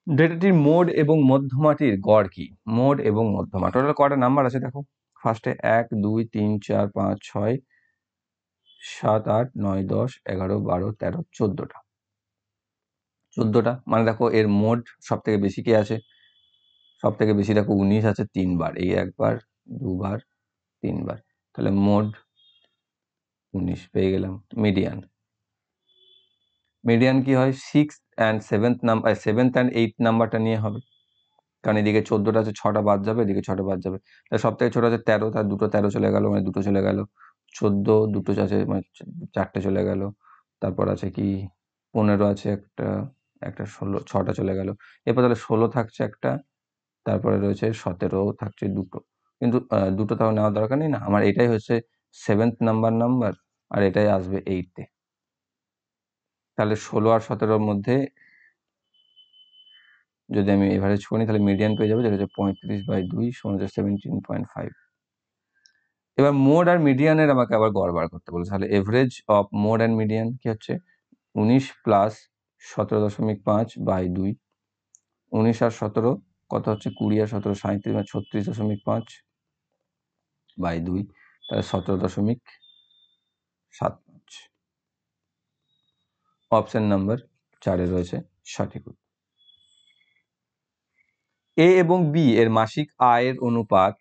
ডেটাটির মোড এবং মধ্যমাটির গড় কি? মোড এবং মধ্যমা, টোটাল কটা নাম্বার আছে দেখো। ফার্স্টে 1, 2, 3, 4, 5, 6, 7, 8, 9, 10, 11, 12, 13, 14টা। 14টা মানে দেখো এর মোড সব থেকে বেশি কে আছে, সব থেকে বেশি দেখো 19 আছে 3 বার, এই একবার 2 বার 3 বার, তাহলে মোড 19 পেয়ে গেলাম। মিডিয়ান, মিডিয়ান কি হয় 6th and 7th number, 7th and 8th নাম্বারটা নিয়ে হবে, কারণ এদিকে 14টা আছে 6টা বাদ যাবে, এদিকে 6টা বাদ যাবে, তাহলে সব থেকে ছোট আছে 13, তার দুটো 13 চলে গেল, মানে দুটো চলে গেল, 14 দুটো আছে মানে 4টে চলে গেল, তারপর আছে কি 15 আছে একটা, একটা 16, 6টা চলে গেল, এরপর তাহলে 16 থাকছে একটা, তারপরে রয়েছে 17 থাকছে দুটো, কিন্তু দুটো তাও নেওয়ার দরকার নেই না, আমার এটাই হচ্ছে 7th নাম্বার, আর এটাই আসবে 8তে, তাহলে 16 আর 17-র মধ্যে যদি আমি এভারেজ করি তাহলে মিডিয়ান পেয়ে যাবো, যেটা হচ্ছে 35/2 সমান হচ্ছে 17.5। এবার মোড আর মিডিয়ানের আমাকে আবার গড় বার করতে বলেছে, তাহলে average of mode and median কি হচ্ছে 19 প্লাস 17.5/2, 19 আর 17 কত হচ্ছে 20 আর 17 37, মানে 36.5/2, তাহলে 17.75। অপশন নাম্বার 4 রয়েছে সঠিক উত্তর। এ এবং বি এর মাসিক আয়ের অনুপাত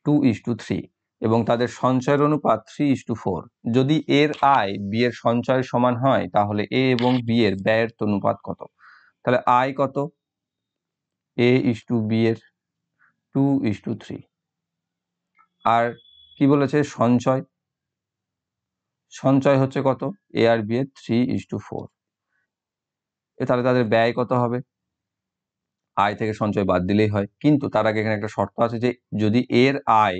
2:3 এবং তাদের সঞ্চয়ের অনুপাত 3:4। যদি এর আয় বি এর সঞ্চয়ের সমান হয় তাহলে এ এবং বি এর ব্যয়ের অনুপাত কত? তাহলে আয় কত? A/B এর 2:3, আর কি বলেছে সঞ্চয়, সঞ্চয় হচ্ছে কত এ আর বি এর 3:4, তাহলে তাদের ব্যয় কত হবে? আয় থেকে সঞ্চয় বাদ দিলেই হয়, কিন্তু তার আগে এখানে একটা শর্ত আছে যে যদি এর আয়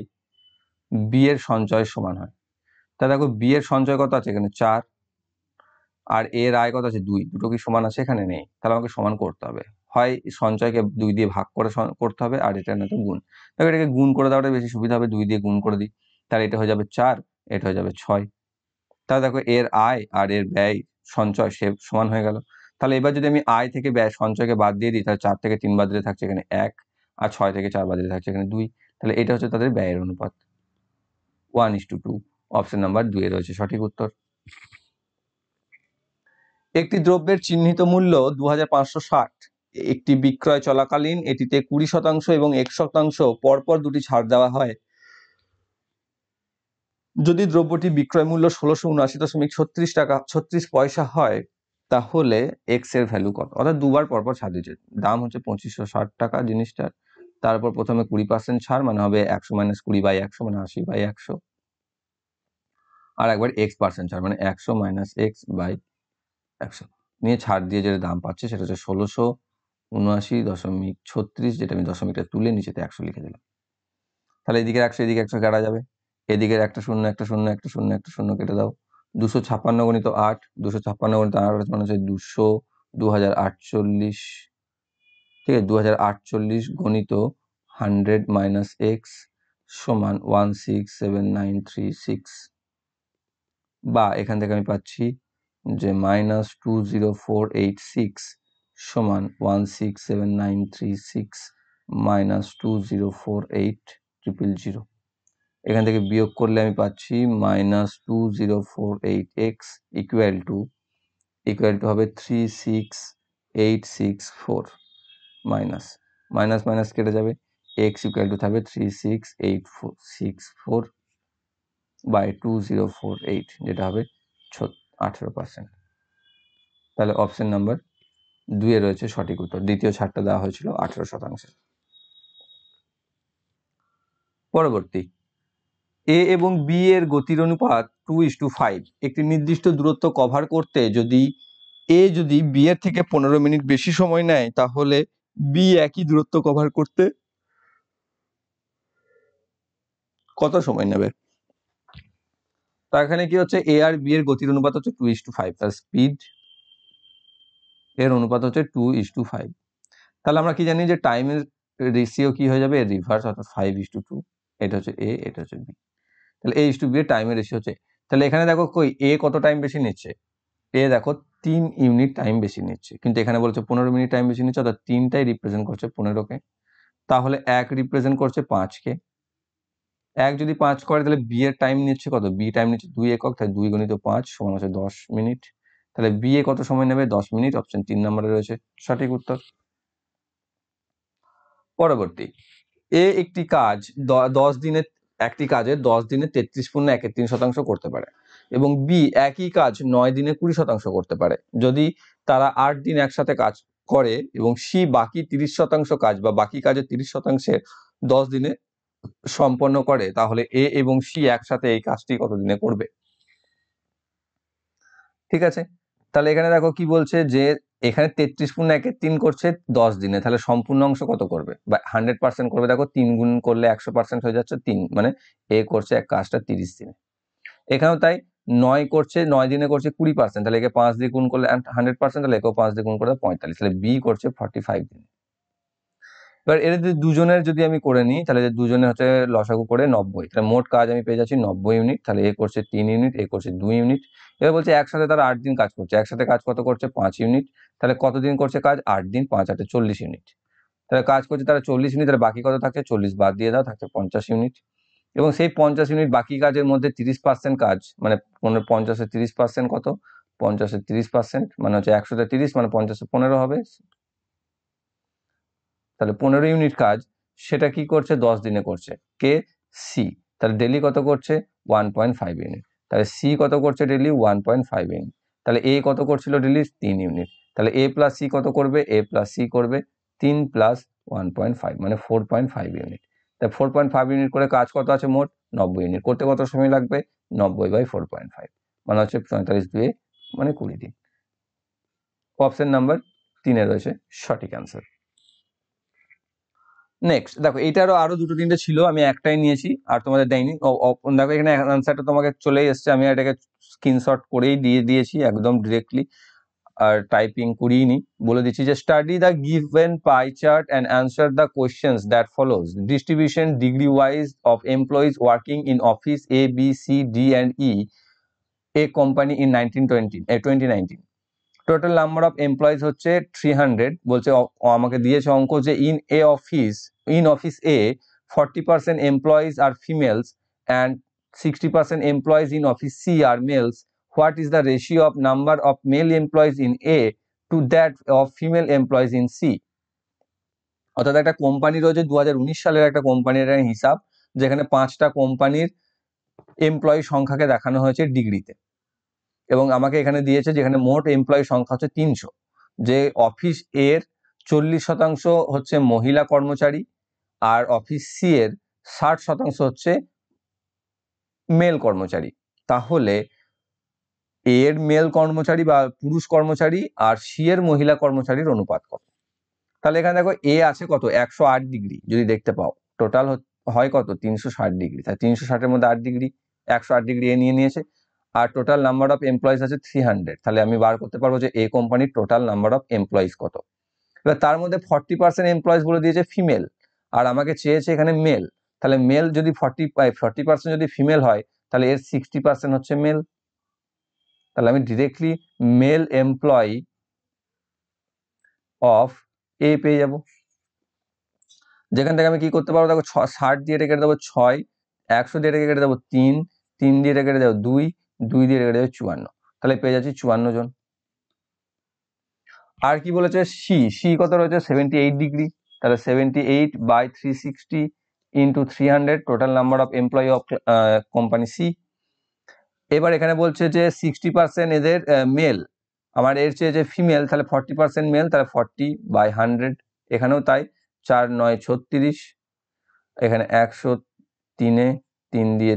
বি এর সঞ্চয়ের সমান হয়, তা দেখো বি এর সঞ্চয় কত আছে এখানে 4, আর এর আয় কত আছে 2, দুটো কি সমান আছে? এখানে নেই, তাহলে আমাকে সমান করতে হবে, হয় সঞ্চয়কে 2 দিয়ে ভাগ করে করতে হবে, আর এটা না তো গুণ, দেখো এটাকে গুণ করে দেওয়াটা বেশি সুবিধা হবে, 2 দিয়ে গুণ করে দিই, তাহলে এটা হয়ে যাবে 4, এটা হয়ে যাবে 6, তাহলে দেখো এর আয় আর এর ব্যয় সঞ্চয় সে সমান হয়ে গেল। তাহলে এবার যদি আমি আয় থেকে ব্যয় সঞ্চয়কে বাদ দিয়ে দিই, তাহলে 4 থেকে 3 বাদ দিলে থাকছে এখানে 1, আর 6 থেকে 4 বাদ দিলে থাকছে এখানে 2, তাহলে এটা হচ্ছে তাদের ব্যয়ের অনুপাত 1:2। অপশন নাম্বার 2 এ রয়েছে সঠিক উত্তর। একটি দ্রব্যের চিহ্নিত মূল্য 2560, একটি বিক্রয় চলাকালীন এটিতে 20% এবং 1% পরপর দুটি ছাড় দেওয়া হয়। যদি দ্রব্যটি বিক্রয় মূল্য 1679.36 টাকা 36 পয়সা হয় তাহলে এক্স এর ভ্যালু কত? অর্থাৎ দুবার পরপর ছাড় দিচ্ছে, দাম হচ্ছে 2560 টাকা জিনিসটার, তারপর প্রথমে 20% ছাড় মানে হবে 100 - 20/100 মানে 80/100, আর একবার x% ছাড় মানে 100 - x/100 নিয়ে ছাড় দিয়ে যেটা দাম পাচ্ছে সেটা হচ্ছে 1679.36, যেটা আমি দশমিকটা তুলে নিচেতে 100 লিখে দিলাম। তাহলে এদিকে 100 এদিকে 100 কাটা যাবে, এদিকের একটা শূন্য একটা শূন্য একটা শূন্য একটা শূন্য কেটে দাও, 256 গুণিত 8, 256 গুণিত 8 মানে হচ্ছে 200, 2048, ঠিক আছে, 2048 গণিত 100 - x সমান 167936, বা এখান থেকে আমি পাচ্ছি যে -20486 সমান 167936 -2048000, এখান থেকে বিয়োগ করলে আমি পাচ্ছি -2048x ইকুয়াল টু হবে 36864, মাইনাস মাইনাস মাইনাস কেটে যাবে, x ইকুয়াল টু থাকবে 36864 বাই 2048, যেটা হবে 18%। তাহলে অপশন নাম্বার 2 এ রয়েছে সঠিক উত্তর, দ্বিতীয় ছাড়টা দেওয়া হয়েছিল 18%। পরবর্তী, এ এবং বি এর গতির অনুপাত 2:5, একটি নির্দিষ্ট দূরত্ব কভার করতে যদি বি এর থেকে 15 মিনিট বেশি সময় নেয় তাহলে বি একই দূরত্ব কভার করতে কত সময় নেবে? তো এখানে কি হচ্ছে এ আর বি এর গতির অনুপাত হচ্ছে 2:5, তার স্পিড এর অনুপাত হচ্ছে 2:5, তাহলে আমরা কি জানি যে টাইমের রেশিও কি হয়ে যাবে রিভার্স, অর্থাৎ 5:2, এটা হচ্ছে এ, এটা হচ্ছে বি, তাহলে A/B এর টাইমের রেশিও হচ্ছে, তাহলে এখানে দেখো কই এ কত টাইম বেশি নিচ্ছে, এ দেখো 3 ইউনিট টাইম বেশি নিচ্ছে, কিন্তু এখানে বলছে 15 মিনিট টাইম বেশি নিচ্ছে, অর্থাৎ 3টাই রিপ্রেজেন্ট করছে 15কে, তাহলে 1 রিপ্রেজেন্ট করছে 5কে, 1 যদি 5 করে তাহলে বি এর টাইম নিচ্ছে কত? বি টাইম নিচ্ছে 2 একক, তাহলে 2 গুণিত 5 সমান হচ্ছে 10 মিনিট, তাহলে বি এ কত সময় নেবে? 10 মিনিট, অপশন 3 নম্বরে রয়েছে সঠিক উত্তর। পরবর্তী, এ একটি কাজ 10 দিনে, একটি কাজে 10 দিনে 33.13% করতে পারে, এবং বি একই কাজ 9 দিনে 20% করতে পারে। যদি তারা 8 দিন একসাথে কাজ করে এবং সি বাকি 30% কাজ বা বাকি কাজের 30% 10 দিনে সম্পন্ন করে, তাহলে এ এবং সি একসাথে এই কাজটি কত দিনে করবে? ঠিক আছে, তাহলে এখানে দেখো কি বলছে যে এখানে 33.13 করছে 10 দিনে, তাহলে সম্পূর্ণ অংশ কত করবে বা 100% করবে? দেখো 3 গুণ করলে 100% হয়ে যাচ্ছে, 3 মানে এ করছে এক কাজটা 30 দিনে। এখানেও তাই, 9 করছে 9 দিনে করছে 20%, তাহলে একে 5 দিয়ে গুণ করলে 100%, তাহলে একেও 5 দিয়ে গুণ করলে 45, তাহলে বি করছে 45 দিনে। এবার এর যদি দুজনের যদি আমি করে নিই, তাহলে দুজনে হচ্ছে লসাগু করে 90, তাহলে মোট কাজ আমি পেয়ে যাচ্ছি 90 ইউনিট। তাহলে এ করছে 3 ইউনিট, এ করছে 2 ইউনিট। এবার বলছে একসাথে তারা 8 দিন কাজ করছে, একসাথে কাজ কত করছে? 5 ইউনিট। তাহলে কতদিন করছে কাজ? 8 দিন, 5 8 40 ইউনিট। তাহলে কাজ করছে তারা 40 ইউনিট, তাহলে বাকি কত থাকছে? 40 বাদ দিয়ে দাও, থাকছে 50 ইউনিট। এবং সেই 50 ইউনিট বাকি কাজের মধ্যে 30% কাজ, মানে 50-এর 30% কত? 50-এর 30% মানে হচ্ছে 100-তে 30, মানে 50-এ 15 হবে, তাহলে 15 ইউনিট কাজ, সেটা কি করছে? 10 দিনে করছে। কে? সি। তাহলে ডেলি কত করছে? 1.5 ইউনিট। তাহলে সি কত করছে ডেলি? 1.5 ইউনিট। তাহলে এ কত করছিল ডেলি? 3 ইউনিট। তাহলে এ প্লাস সি কত করবে? এ প্লাস সি করবে 3 প্লাস 1.5 মানে 4.5 ইউনিট। তাই 4.5 ইউনিট করে কাজ কত আছে মোট? 90 ইউনিট। করতে কত সময় লাগবে? 90/4.5 মানে হচ্ছে 45 2 মানে 20 দিন। অপশন নাম্বার 3 রয়েছে সঠিক অ্যান্সার। নেক্সট দেখো, এইটারও আরো 2-3টে ছিল, আমি একটাই নিয়েছি আর তোমাদের দেয়নি। দেখো এখানে অ্যান্সারটা তোমাকে চলেই এসছে, আমি এটাকে স্ক্রিনশট করেই দিয়ে দিয়েছি একদম ডিরেক্টলি, আর টাইপিং করিনি। বলে দিচ্ছি যে study the given pie chart and answer the questions that follows. Distribution degree wise of employees working in office A B C D and E a company in 2019। Total number of employees হচ্ছে 300। বলছে আমাকে দিয়েছে অঙ্ক যে in office A 40% employees are females and 60% employees in office C are males. What is the ratio of number of male employees in A two that of female employees in C? অর্থাৎ একটা company রয়েছে, 2019 সালের একটা কোম্পানির হিসাব, যেখানে 5টা কোম্পানির এমপ্লয়ি সংখ্যাকে দেখানো হয়েছে ডিগ্রিতে, এবং আমাকে এখানে দিয়েছে যেখানে মোট এমপ্লয়ি সংখ্যা হচ্ছে 300, যে অফিস এর 40% হচ্ছে মহিলা কর্মচারী আর অফিস সি এর 60% হচ্ছে মেল কর্মচারী। তাহলে এর মেল কর্মচারী বা পুরুষ কর্মচারী আর সি এর মহিলা কর্মচারীর অনুপাত কত? তাহলে এখানে দেখো এ আছে কত? 108 ডিগ্রি, যদি দেখতে পাও টোটাল হয় কত? 360 ডিগ্রি। তাই 360-এর মধ্যে 8 ডিগ্রি, 108 ডিগ্রি এ নিয়ে নিয়েছে। আর টোটাল নাম্বার অফ এমপ্লয়িজ আছে 300, তাহলে আমি বার করতে পারবো যে এ কোম্পানির টোটাল নাম্বার অফ এমপ্লয়িজ কত। এবার তার মধ্যে 40% এমপ্লয়িজ বলে দিয়েছে ফিমেল, আর আমাকে চেয়েছে এখানে মেল। তাহলে মেল যদি 40% যদি ফিমেল হয়, তাহলে এর 60% হচ্ছে মেল। তাহলে আমি ডিরেক্টলি মেল এমপ্লয়ি অফ এ পেয়ে যাবো। যেখান থেকে আমি কি করতে পারবো? দেখো 60 দিয়ে কেটে দেবো 6, 100 দিয়ে কেটে দেবো 3, 3 দিয়ে কেটে দেবো 2, 2 দিয়ে কেটে দেবো 54, তাহলে পেয়ে যাচ্ছি 54 জন। আর কি বলেছে? সি কত রয়েছে? 78 ডিগ্রি, তাহলে 78/360 into 300 total number of employee of company C. এবার এখানে বলছে যে 60% এদের মেল, আমার এর চেয়ে যে ফিমেল, তাহলে 40% মেল, তাহলে 40/100। এখানেও তাই, 4 9 36, এখানে 100 3-এ 3 দিয়ে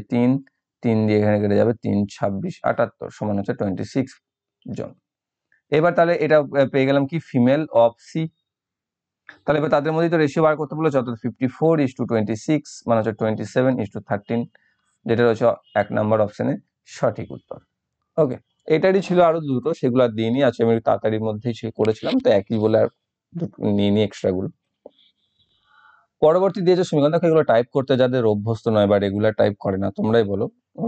3 দিয়ে এখানে কেটে যাবে 3 26 78 সমান হচ্ছে 26 জন। এবার তাহলে এটা পেয়ে গেলাম কি? Female of C. তাহলে এবার তাদের মধ্যেই তো রেশিও বার করতে বলেছে, অর্থাৎ 54:26 মানে হচ্ছে 27:13, যেটা রয়েছে 1 নম্বর অপশনে সঠিক উত্তর। ওকে, এটারই ছিল আরো দুটো, সেগুলো আর দিইনি, আছে আমি তাড়াতাড়ির মধ্যেই করেছিলাম, তো একই বলে আর নিয়ে নিই এক্সট্রা গুলো। পরবর্তী দিয়েছে সমীকরণ। দেখো এগুলো টাইপ করতে যাদের অভ্যস্ত নয় বা রেগুলার টাইপ করে না, তোমরাই বলো,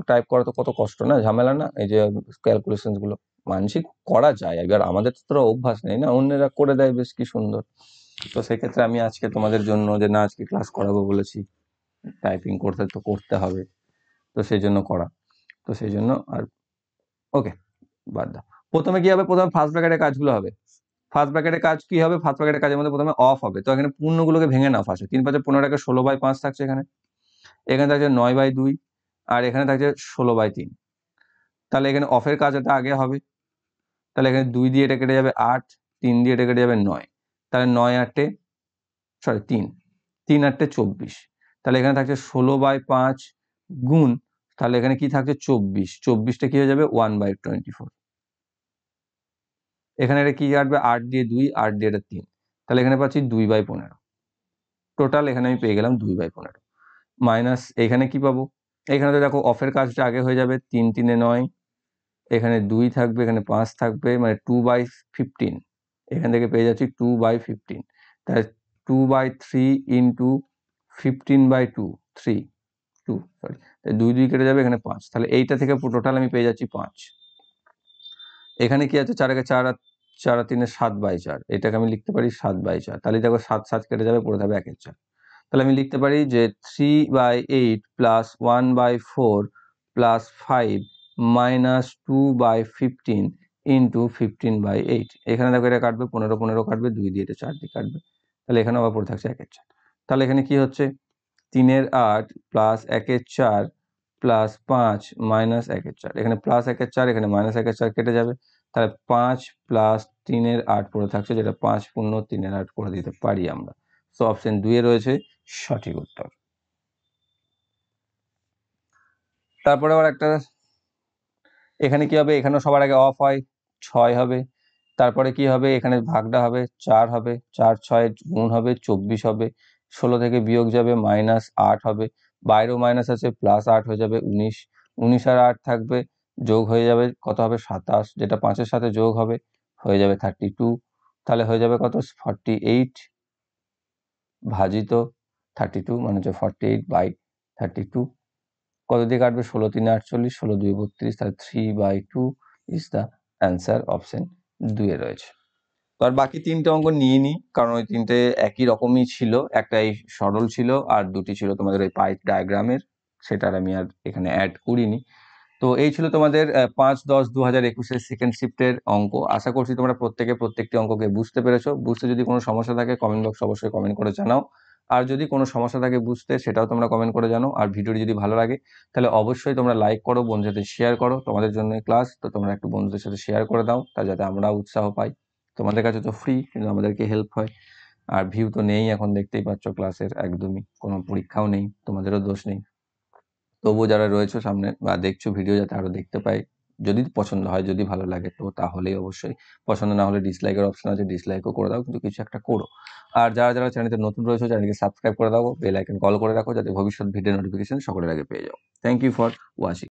টাইপ করা তো কত কষ্ট না, ঝামেলা না? এই যে ক্যালকুলেশন গুলো মানসিক করা যায়, এবার আমাদের তো অভ্যাস নেই না, অন্যেরা করে দেয় বেশ কি সুন্দর। তো সেক্ষেত্রে আমি আজকে তোমাদের জন্য, যে না আজকে ক্লাস করাবো বলেছি, টাইপিং করতে তো করতে হবে, তো সেই জন্য করা, তো সেই জন্য আর ওকে বাদ দাও। প্রথমে কি হবে? প্রথমে ফার্স্ট ব্র্যাকেটের কাজগুলো হবে। ফার্স্ট ব্র্যাকেটের কাজ কি হবে? ফার্স্ট ব্র্যাকেটের কাজের মধ্যে প্রথমে অফ হবে, তো এখানে পূর্ণগুলোকে ভেঙে নাও ফার্স্টে। 3 5 15 16/5 থাকছে এখানে, এখানে থাকছে 9/2, আর এখানে থাকছে 16/3। তাহলে এখানে অফের কাজটা আগে হবে, তাহলে এখানে 2 দিয়ে এটা কেটে যাবে 8, 3 দিয়ে এটা কেটে যাবে 9, তাহলে 3 3 8 24, তাহলে এখানে থাকছে 16/5 গুণ, তাহলে এখানে কি থাকছে 24, 24টা কি হয়ে যাবে 1/24। এখানে এটা কি কাটবে 8 দিয়ে 2, 8 দিয়ে এটা 3, তাহলে এখানে পাচ্ছি 2/15। টোটাল এখানে আমি পেয়ে গেলাম 2/15 মাইনাস এখানে কি পাবো? এখানে তো দেখো অফের কাজটা আগে হয়ে যাবে, 3 3 9, এখানে 2 থাকবে, এখানে 5 থাকবে, মানে 2/15। এখান থেকে পেয়ে যাচ্ছি 2/15, তাহলে 2/3 ইন্টু 15/2, 2 সরি, 2 2 কেটে যাবে, এখানে 5, তাহলে এইটা থেকে টোটাল আমি পেয়ে যাচ্ছি 5। এখানে কি আছে 4 একে 4 আর 4 আর 3 7/4, এটাকে আমি লিখতে পারি 7/4। তাহলে দেখো 7 7 কেটে যাবে, পড়ে থাকবে 1 4। তাহলে আমি লিখতে পারি যে 3/8 প্লাস 1/4 প্লাস 5 মাইনাস 2/15 ইন্টু 15/8। এখানে দেখো এটা কাটবে, 15 15 কাটবে, 2 দিয়ে এটা 4 দিয়ে কাটবে, তাহলে এখানে আবার পড়ে থাকছে 1 4। তাহলে এখানে কি হচ্ছে 3 8 প্লাস 1 4 প্লাস 5 মাইনাস 1 4, এখানে প্লাস 1 4, এখানে মাইনাস 1 4 কেটে যাবে, তাহলে 5 প্লাস 3 8 পড়ে থাকছে, যেটা 5 পূর্ণ 3 8 করে দিতে পারি আমরা। সো অপশন 2 এ রয়েছে সঠিক উত্তর। তারপরে আবার একটা, এখানে কি হবে? এখানেও সবার আগে অফ হয়, 6 হবে। তারপরে কি হবে? এখানে ভাগটা হবে, 4 হবে, 4 6 গুণ হবে, 24 হবে, 16 থেকে বিয়োগ যাবে, -8 হবে, বাইরেও মাইনাস আছে, +8 হয়ে যাবে 19, 19 আর 8 থাকবে, যোগ হয়ে যাবে কত হবে 27, যেটা 5 এর সাথে যোগ হবে, হয়ে যাবে 32। তাহলে হয়ে যাবে কত 48 ভাজিত 32, মানে হচ্ছে 48/32। কত দিয়ে কাটবে? 16 3 48, 16 2 32, তাহলে 3/2 ইজ দ্য অ্যান্সার। অপশন 2 এ রয়েছে। তো আর বাকি 3টে অঙ্ক নিয়ে নিই, কারণ ওই 3টে একই রকমই ছিল, একটা এই সরল ছিল আর দুটি ছিল তোমাদের ওই পাই ডায়াগ্রামের, সেটার আমি আর এখানে অ্যাড করিনি। তো এই ছিল তোমাদের 5-10-2021 সেকেন্ড শিফটের অঙ্ক। আশা করছি তোমরা প্রত্যেকটি অঙ্ককে বুঝতে পেরেছো। বুঝতে যদি কোনো সমস্যা থাকে কমেন্ট বক্সে অবশ্যই কমেন্ট করে জানাও, আর যদি কোনো সমস্যা থাকে বুঝতে, সেটাও তোমরা কমেন্ট করে জানাও। আর ভিডিওটি যদি ভালো লাগে তাহলে অবশ্যই তোমরা লাইক করো, বন্ধুদের সাথে শেয়ার করো, তোমাদের জন্য ক্লাস, তো তোমরা একটু বন্ধুদের সাথে শেয়ার করে দাও, তা যাতে আমরা উৎসাহ পাই। তোমাদের কাছে তো ফ্রি, কিন্তু আমাদেরকে হেল্প হয়। আর ভিউ তো নেই এখন, দেখতেই পাচ্ছ ক্লাসের একদমই কোনো পরীক্ষাও নেই, তোমাদেরও দোষ নেই। তবুও যারা রয়েছে সামনে বা দেখছো ভিডিও, যাতে আরো দেখতে পাই, যদি পছন্দ হয়, যদি ভালো লাগে, তো তাহলেই অবশ্যই, পছন্দ না হলে ডিসলাইকের অপশন আছে, ডিসলাইকও করে দাও, কিন্তু কিছু একটা করো। আর যারা যারা চ্যানেলতে নতুন রয়েছে চ্যানেলকে সাবস্ক্রাইব করে দাও, বেল আইকন কল করে রাখো, যাতে ভবিষ্যৎ ভিডিও নোটিফিকেশন সকলের আগে পেয়ে যাও। Thank you for watching.